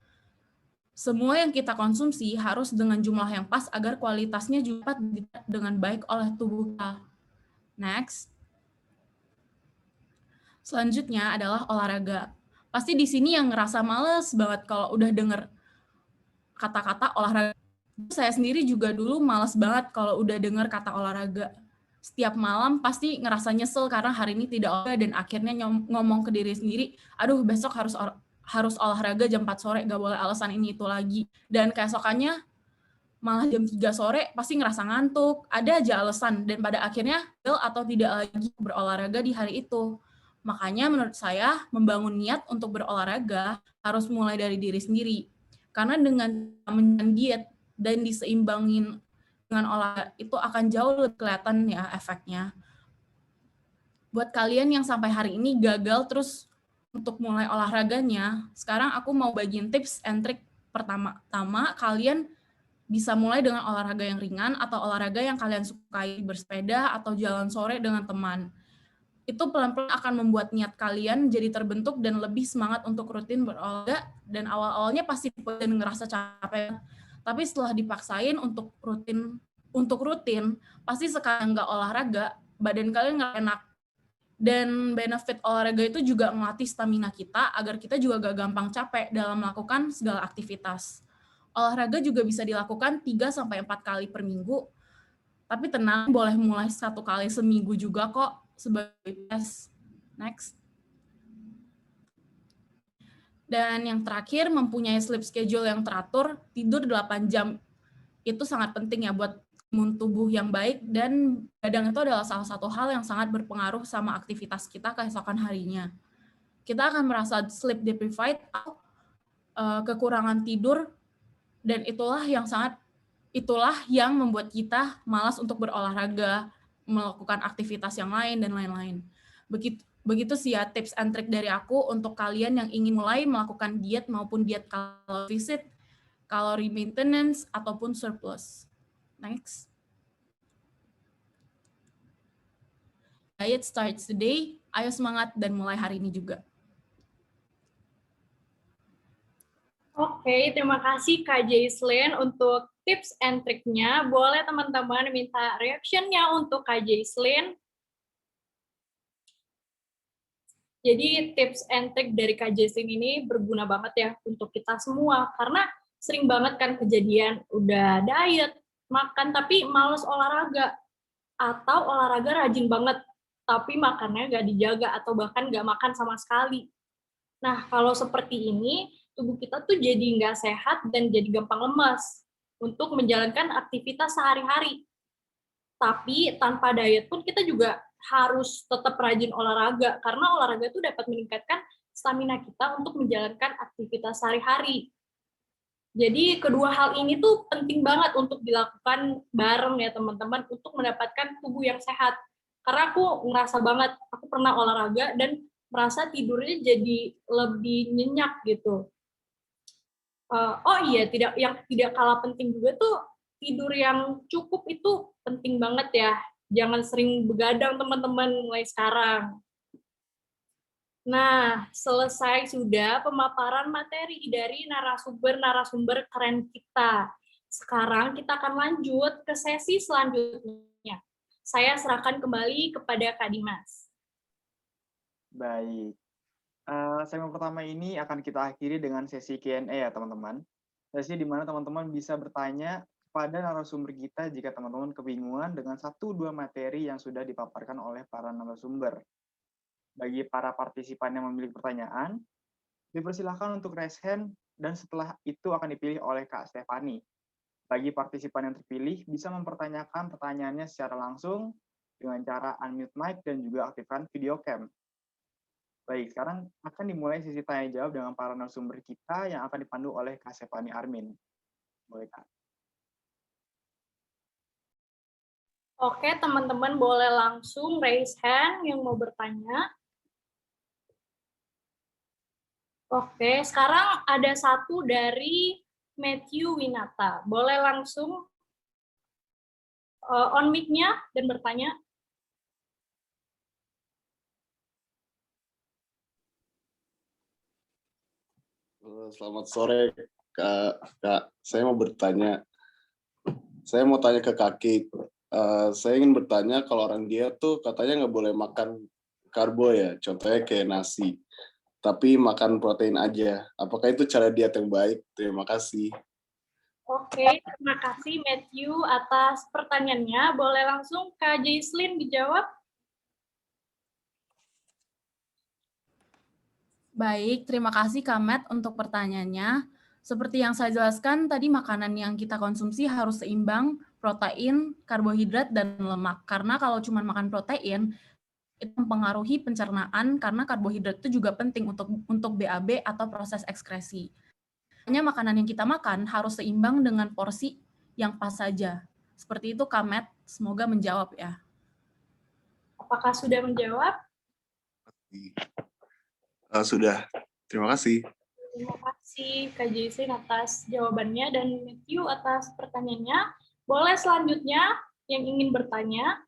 Semua yang kita konsumsi harus dengan jumlah yang pas agar kualitasnya juga dapat dengan baik oleh tubuh kita. Next. Selanjutnya adalah olahraga. Pasti di sini yang ngerasa males banget kalau udah denger kata-kata olahraga. Saya sendiri juga dulu males banget kalau udah denger kata olahraga. Setiap malam pasti ngerasa nyesel karena hari ini tidak olahraga, dan akhirnya ngomong ke diri sendiri, aduh besok harus olahraga jam 4 sore, gak boleh alasan ini itu lagi. Dan keesokannya malah jam 3 sore pasti ngerasa ngantuk, ada aja alasan, dan pada akhirnya atau tidak lagi berolahraga di hari itu. Makanya menurut saya, membangun niat untuk berolahraga harus mulai dari diri sendiri. Karena dengan menjalani diet dan diseimbangin dengan olahraga, itu akan jauh lebih kelihatan ya efeknya. Buat kalian yang sampai hari ini gagal terus untuk mulai olahraganya, sekarang aku mau bagiin tips and trick. Pertama, kalian bisa mulai dengan olahraga yang ringan atau olahraga yang kalian sukai, bersepeda atau jalan sore dengan teman. Itu pelan-pelan akan membuat niat kalian jadi terbentuk dan lebih semangat untuk rutin berolahraga, dan awal-awalnya pasti dan ngerasa capek. Tapi setelah dipaksain untuk rutin, pasti sekarang nggak olahraga, badan kalian nggak enak. Dan benefit olahraga itu juga melatih stamina kita agar kita juga gak gampang capek dalam melakukan segala aktivitas. Olahraga juga bisa dilakukan 3-4 kali per minggu, tapi tenang, boleh mulai 1 kali seminggu juga kok sebagai tes. Next. Dan yang terakhir, mempunyai sleep schedule yang teratur, tidur 8 jam. Itu sangat penting ya buat imun tubuh yang baik, dan kadang itu adalah salah satu hal yang sangat berpengaruh sama aktivitas kita keesokan harinya. Kita akan merasa sleep deprived atau kekurangan tidur, dan itulah yang membuat kita malas untuk berolahraga, melakukan aktivitas yang lain, dan lain-lain. Begitu sih ya tips and trick dari aku untuk kalian yang ingin mulai melakukan diet maupun diet kalori defisit, kalori maintenance, ataupun surplus. Next. Diet starts today. Ayo semangat dan mulai hari ini juga. Oke, terima kasih Kak Jaislyn untuk tips and triknya. Boleh teman-teman minta reaction-nya untuk Kak Jaislyn. Jadi tips and trick dari Kak Jaislyn ini berguna banget ya untuk kita semua. Karena sering banget kan kejadian udah diet, makan tapi males olahraga. Atau olahraga rajin banget, tapi makannya nggak dijaga atau bahkan nggak makan sama sekali. Nah, kalau seperti ini, tubuh kita tuh jadi nggak sehat dan jadi gampang lemas untuk menjalankan aktivitas sehari-hari. Tapi tanpa diet pun kita juga harus tetap rajin olahraga, karena olahraga itu dapat meningkatkan stamina kita untuk menjalankan aktivitas sehari-hari. Jadi kedua hal ini tuh penting banget untuk dilakukan bareng ya teman-teman untuk mendapatkan tubuh yang sehat. Karena aku ngerasa banget, aku pernah olahraga dan merasa tidurnya jadi lebih nyenyak gitu. Oh iya, yang tidak kalah penting juga tuh tidur yang cukup itu penting banget ya. Jangan sering begadang teman-teman mulai sekarang. Nah, selesai sudah pemaparan materi dari narasumber-narasumber keren kita. Sekarang kita akan lanjut ke sesi selanjutnya. Saya serahkan kembali kepada Kak Dimas. Baik. Segmen pertama ini akan kita akhiri dengan sesi Q&A ya teman-teman. Sesi di mana teman-teman bisa bertanya kepada narasumber kita jika teman-teman kebingungan dengan 1-2 materi yang sudah dipaparkan oleh para narasumber. Bagi para partisipan yang memiliki pertanyaan, dipersilakan untuk raise hand dan setelah itu akan dipilih oleh Kak Stefani. Bagi partisipan yang terpilih, bisa mempertanyakan pertanyaannya secara langsung dengan cara unmute mic dan juga aktifkan video cam. Baik, sekarang akan dimulai sesi tanya jawab dengan para narasumber kita yang akan dipandu oleh Kak Stefani Armin. Boleh Kak. Oke, teman-teman boleh langsung raise hand yang mau bertanya. Oke, sekarang ada satu dari Matthew Winata. Boleh langsung on mic-nya dan bertanya. Selamat sore, Kak. Saya mau bertanya. Saya mau tanya ke Kaki. Saya ingin bertanya kalau orang diet tuh katanya nggak boleh makan karbo ya, contohnya kayak nasi. Tapi makan protein aja. Apakah itu cara diet yang baik? Terima kasih. Oke, terima kasih Matthew atas pertanyaannya. Boleh langsung Kak Jaislyn dijawab? Baik, terima kasih Kak Matt untuk pertanyaannya. Seperti yang saya jelaskan tadi, makanan yang kita konsumsi harus seimbang, protein, karbohidrat, dan lemak. Karena kalau cuma makan protein, itu mempengaruhi pencernaan karena karbohidrat itu juga penting untuk BAB atau proses ekskresi. Hanya makanan yang kita makan harus seimbang dengan porsi yang pas saja. Seperti itu Kak Matt, semoga menjawab ya. Apakah sudah menjawab? Sudah. Terima kasih. Terima kasih Kak Jaislyn atas jawabannya dan Matthew atas pertanyaannya. Boleh selanjutnya yang ingin bertanya?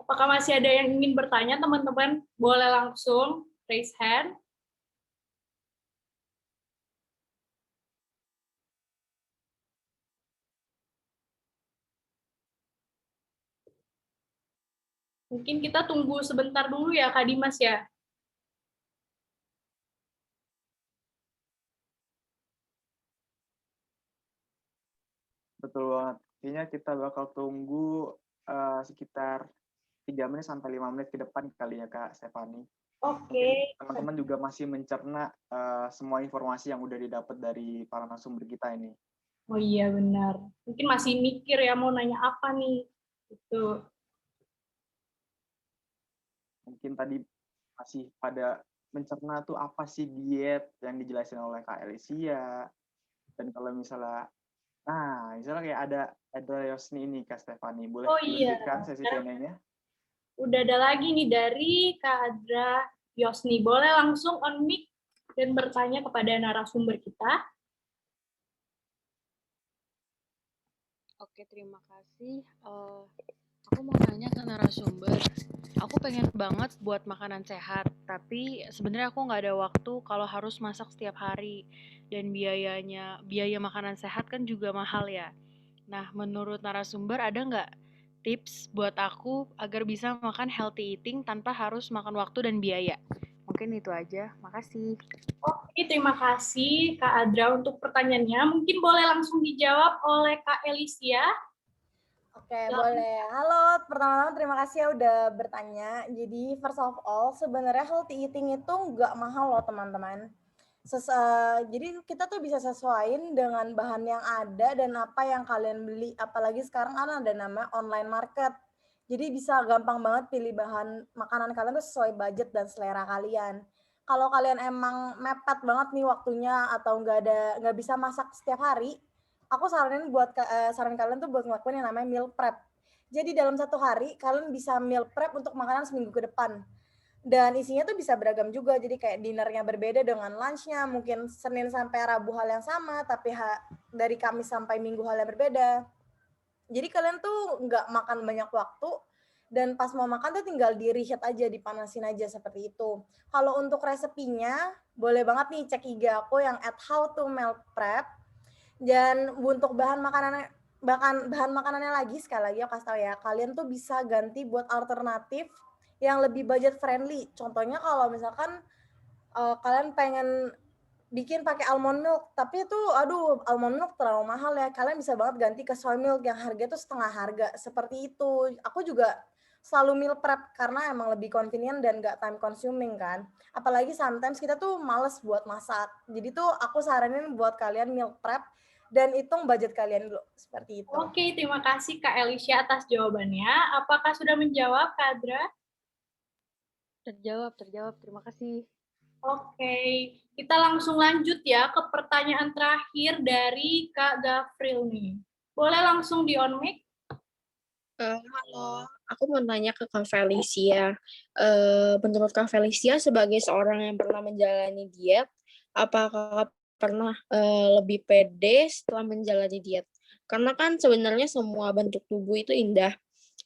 Apakah masih ada yang ingin bertanya, teman-teman? Boleh langsung raise hand. Mungkin kita tunggu sebentar dulu ya, Kak Dimas ya. Betul banget. Kayaknya kita bakal tunggu sekitar 3 menit sampai 5 menit ke depan kali ya Kak Stefani. Oke. Teman-teman juga masih mencerna semua informasi yang udah didapat dari para narasumber kita ini. Oh iya benar. Mungkin masih mikir ya mau nanya apa nih. Itu. Mungkin tadi masih pada mencerna tuh apa sih diet yang dijelasin oleh Kak Alicia. Dan kalau misalnya kayak ada Yosni ini Kak Stefani. Boleh Oh iya. dilanjutkan sesi Q&A-nya? Udah ada lagi nih dari Kak Adra Yosni, boleh langsung on mic dan bertanya kepada narasumber kita. Oke, terima kasih. Aku mau nanya ke narasumber. Aku pengen banget buat makanan sehat, tapi sebenarnya aku nggak ada waktu kalau harus masak setiap hari. Dan biaya makanan sehat kan juga mahal ya. Nah, menurut narasumber ada nggak tips buat aku agar bisa makan healthy eating tanpa harus makan waktu dan biaya? Mungkin itu aja. Makasih. Oke, terima kasih Kak Adra untuk pertanyaannya. Mungkin boleh langsung dijawab oleh Kak Elisia. Oke, boleh. Halo, pertama-tama terima kasih ya udah bertanya. Jadi, first of all, sebenarnya healthy eating itu nggak mahal loh, teman-teman. Jadi kita tuh bisa sesuaiin dengan bahan yang ada dan apa yang kalian beli. Apalagi sekarang kan ada namanya online market. Jadi bisa gampang banget pilih bahan makanan kalian tuh sesuai budget dan selera kalian. Kalau kalian emang mepet banget nih waktunya atau nggak bisa masak setiap hari, aku saran kalian tuh buat ngelakuin yang namanya meal prep. Jadi dalam satu hari kalian bisa meal prep untuk makanan seminggu ke depan. Dan isinya tuh bisa beragam juga, jadi kayak dinnernya berbeda dengan lunchnya, mungkin Senin sampai Rabu hal yang sama, tapi dari Kamis sampai Minggu hal yang berbeda. Jadi kalian tuh nggak makan banyak waktu, dan pas mau makan tuh tinggal di-reheat aja, dipanasin aja seperti itu. Kalau untuk resepinya, boleh banget nih cek IG aku yang @how-to-meal prep. Dan untuk bahan makanannya lagi, sekali lagi aku kasih tahu ya, kalian tuh bisa ganti buat alternatif yang lebih budget friendly. Contohnya kalau misalkan kalian pengen bikin pakai almond milk, tapi itu aduh almond milk terlalu mahal ya. Kalian bisa banget ganti ke soy milk yang harga tuh setengah harga. Seperti itu. Aku juga selalu meal prep karena emang lebih convenient dan gak time consuming kan. Apalagi sometimes kita tuh males buat masak. Jadi tuh aku saranin buat kalian meal prep dan hitung budget kalian dulu. Seperti itu. Oke, terima kasih Kak Elisia atas jawabannya. Apakah sudah menjawab, Kak Adra? Terjawab. Terima kasih. Oke, kita langsung lanjut ya ke pertanyaan terakhir dari Kak Gafril nih. Boleh langsung di on mic? Halo, aku mau nanya ke Kak Felicia. Menurut Kak Felicia sebagai seorang yang pernah menjalani diet, apakah pernah lebih pede setelah menjalani diet? Karena kan sebenarnya semua bentuk tubuh itu indah.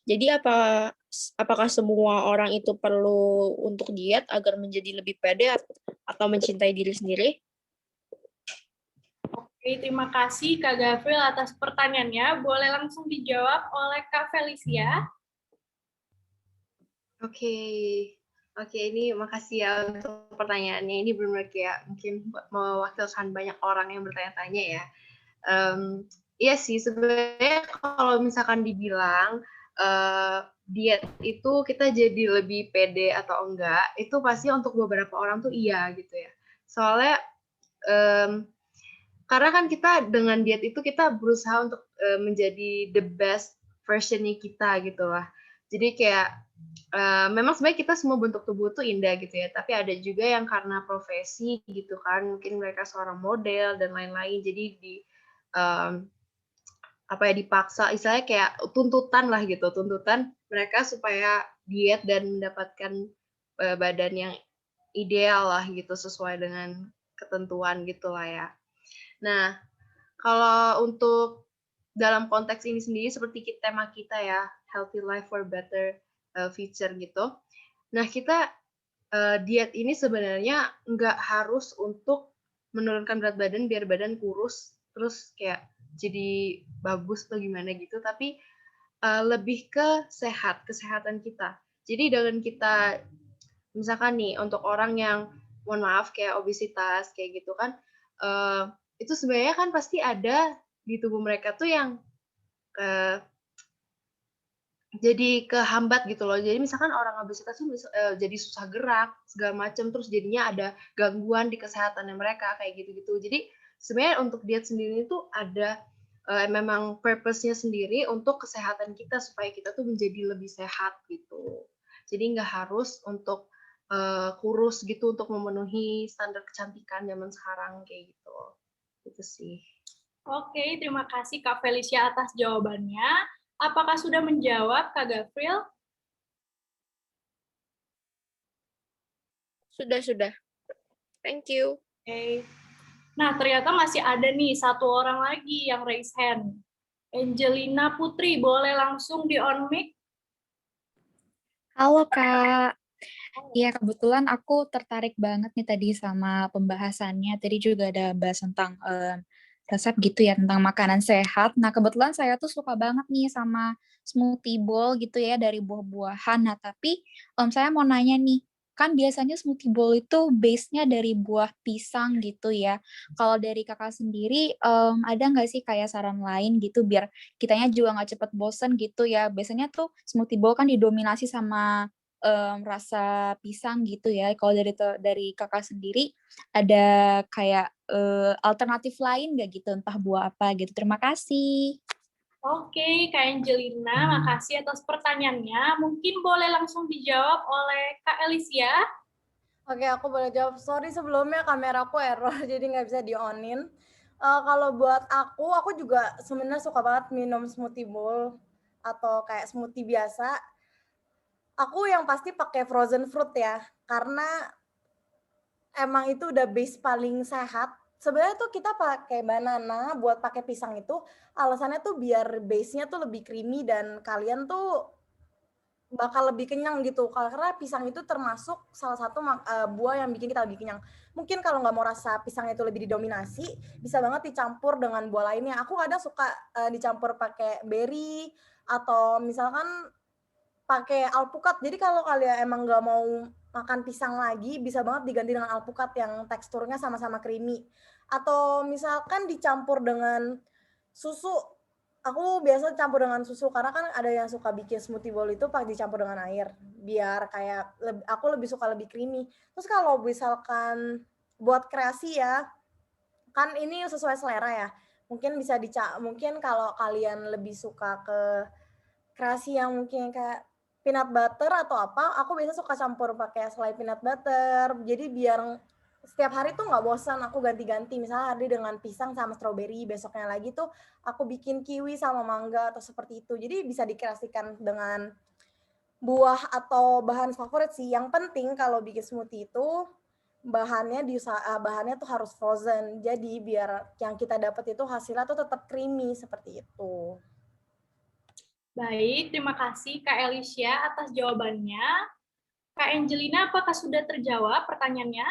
Jadi apakah semua orang itu perlu untuk diet agar menjadi lebih pede atau mencintai diri sendiri? Oke, terima kasih Kak Gafril atas pertanyaannya. Boleh langsung dijawab oleh Kak Felicia. Oke, ini makasih ya untuk pertanyaannya. Ini benar-benar kayak mungkin mewakilkan banyak orang yang bertanya-tanya ya. Iya sih, sebenarnya kalau misalkan dibilang diet itu kita jadi lebih pede atau enggak, itu pasti untuk beberapa orang tuh iya gitu ya. Soalnya karena kan kita dengan diet itu kita berusaha untuk menjadi the best version-nya kita gitu lah. Jadi kayak memang sebenarnya kita semua bentuk tubuh tuh indah gitu ya, tapi ada juga yang karena profesi gitu kan, mungkin mereka seorang model dan lain-lain, jadi dipaksa, istilahnya kayak tuntutan mereka supaya diet dan mendapatkan badan yang ideal lah gitu, sesuai dengan ketentuan gitu lah ya. Nah, kalau untuk dalam konteks ini sendiri seperti tema kita ya, healthy life for better future gitu. Nah, kita diet ini sebenarnya nggak harus untuk menurunkan berat badan biar badan kurus, terus kayak jadi bagus atau gimana gitu, tapi lebih ke kesehatan kita. Jadi dengan kita, misalkan nih, untuk orang yang, mohon maaf, kayak obesitas, kayak gitu kan, itu sebenarnya kan pasti ada di tubuh mereka tuh yang jadi kehambat gitu loh. Jadi misalkan orang obesitas tuh jadi susah gerak, segala macam, terus jadinya ada gangguan di kesehatannya mereka, kayak gitu-gitu. Jadi sebenarnya untuk diet sendiri itu ada memang purpose-nya sendiri untuk kesehatan kita, supaya kita tuh menjadi lebih sehat gitu. Jadi nggak harus untuk kurus gitu untuk memenuhi standar kecantikan zaman sekarang kayak gitu. Itu sih. Oke, terima kasih Kak Felicia atas jawabannya. Apakah sudah menjawab Kak Gafril? Sudah. Thank you. Oke. Nah, ternyata masih ada nih satu orang lagi yang raise hand. Angelina Putri, boleh langsung di on mic? Halo Kak, ya kebetulan aku tertarik banget nih tadi sama pembahasannya. Tadi juga ada bahas tentang resep gitu ya, tentang makanan sehat. Nah kebetulan saya tuh suka banget nih sama smoothie bowl gitu ya dari buah-buahan. Nah tapi saya mau nanya nih, kan biasanya smoothie bowl itu base-nya dari buah pisang gitu ya. Kalau dari kakak sendiri, ada nggak sih kayak saran lain gitu biar kitanya juga nggak cepet bosen gitu ya. Biasanya tuh smoothie bowl kan didominasi sama rasa pisang gitu ya. Kalau dari kakak sendiri ada kayak alternatif lain nggak gitu, entah buah apa gitu. Terima kasih. Oke, Kak Angelina, makasih atas pertanyaannya. Mungkin boleh langsung dijawab oleh Kak Alicia. Oke, aku boleh jawab. Sorry sebelumnya kameraku error, jadi nggak bisa di-on-in. Kalau buat aku juga sebenarnya suka banget minum smoothie bowl atau kayak smoothie biasa. Aku yang pasti pakai frozen fruit ya, karena emang itu udah base paling sehat. Sebenarnya tuh kita pakai banana buat pakai pisang itu, alasannya tuh biar base-nya tuh lebih creamy dan kalian tuh bakal lebih kenyang gitu, karena pisang itu termasuk salah satu buah yang bikin kita lebih kenyang. Mungkin kalau nggak mau rasa pisang itu lebih didominasi, bisa banget dicampur dengan buah lainnya. Aku kadang suka dicampur pakai berry atau misalkan pakai alpukat. Jadi kalau kalian emang nggak mau makan pisang lagi, bisa banget diganti dengan alpukat yang teksturnya sama-sama creamy. Atau misalkan dicampur dengan susu. Aku biasa campur dengan susu karena kan ada yang suka bikin smoothie bowl itu pas dicampur dengan air. Biar kayak aku lebih suka lebih creamy. Terus kalau misalkan buat kreasi ya, kan ini sesuai selera ya. Mungkin kalau kalian lebih suka ke kreasi yang mungkin kayak peanut butter atau apa, aku biasa suka campur pakai selai peanut butter. Jadi biar setiap hari tuh nggak bosan, aku ganti-ganti. Misalnya hari dengan pisang sama strawberry, besoknya lagi tuh aku bikin kiwi sama mangga atau seperti itu. Jadi bisa dikreasikan dengan buah atau bahan favorit sih. Yang penting kalau bikin smoothie itu bahannya tuh harus frozen. Jadi biar yang kita dapat itu hasilnya tuh tetap creamy seperti itu. Baik, terima kasih Kak Alicia atas jawabannya. Kak Angelina, apakah sudah terjawab pertanyaannya?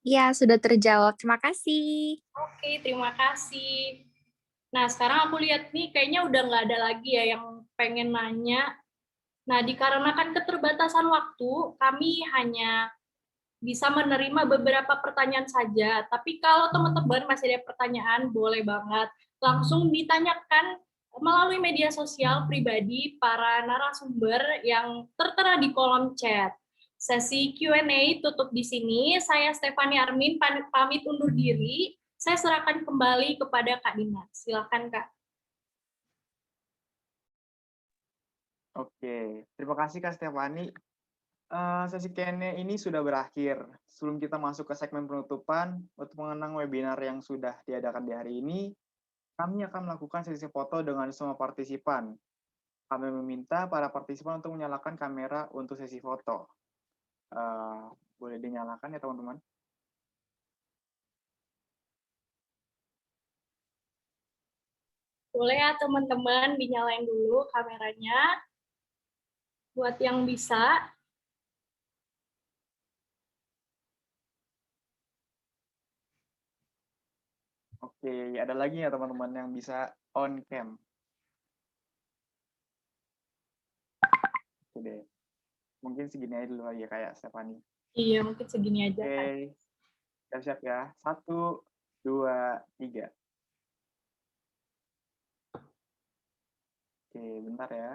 Ya, sudah terjawab. Terima kasih. Oke, terima kasih. Nah, sekarang aku lihat nih, kayaknya udah nggak ada lagi ya yang pengen nanya. Nah, dikarenakan keterbatasan waktu, kami hanya bisa menerima beberapa pertanyaan saja. Tapi kalau teman-teman masih ada pertanyaan, boleh banget langsung ditanyakan melalui media sosial pribadi para narasumber yang tertera di kolom chat. Sesi Q&A tutup di sini. Saya Stefani Armin pamit undur diri. Saya serahkan kembali kepada Kak Dimas. Silakan Kak. Oke, terima kasih Kak Stefani. Sesi Q&A ini sudah berakhir. Sebelum kita masuk ke segmen penutupan, untuk mengenang webinar yang sudah diadakan di hari ini, kami akan melakukan sesi foto dengan semua partisipan. Kami meminta para partisipan untuk menyalakan kamera untuk sesi foto. Boleh dinyalakan ya teman-teman? Boleh ya teman-teman dinyalain dulu kameranya. Buat yang bisa. Oke, ada lagi ya teman-teman yang bisa on cam. Oke deh. Mungkin segini aja dulu ya kayak Stefani. Iya, mungkin segini aja. Oke, siap-siap ya. 1, 2, 3. Oke, bentar ya.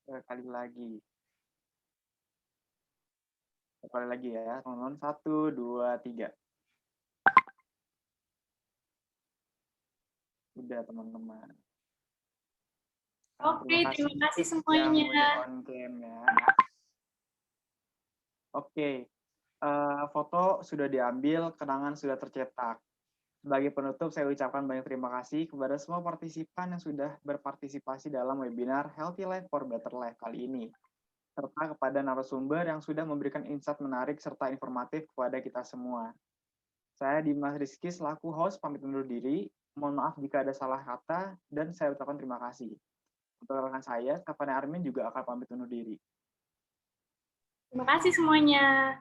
Sekali lagi. Sekali lagi ya, teman-teman. 1, 2, 3. Udah, teman-teman. Oke, terima kasih yang semuanya. udah on cam ya. Oke, foto sudah diambil, kenangan sudah tercetak. Sebagai penutup, saya ucapkan banyak terima kasih kepada semua partisipan yang sudah berpartisipasi dalam webinar Healthy Life for Better Life kali ini. serta kepada narasumber yang sudah memberikan insight menarik serta informatif kepada kita semua. Saya Dimas Rizky selaku host pamit undur diri. Mohon maaf jika ada salah kata dan saya ucapkan terima kasih. Untuk rekan saya, Stefani Armin juga akan pamit undur diri. Terima kasih semuanya.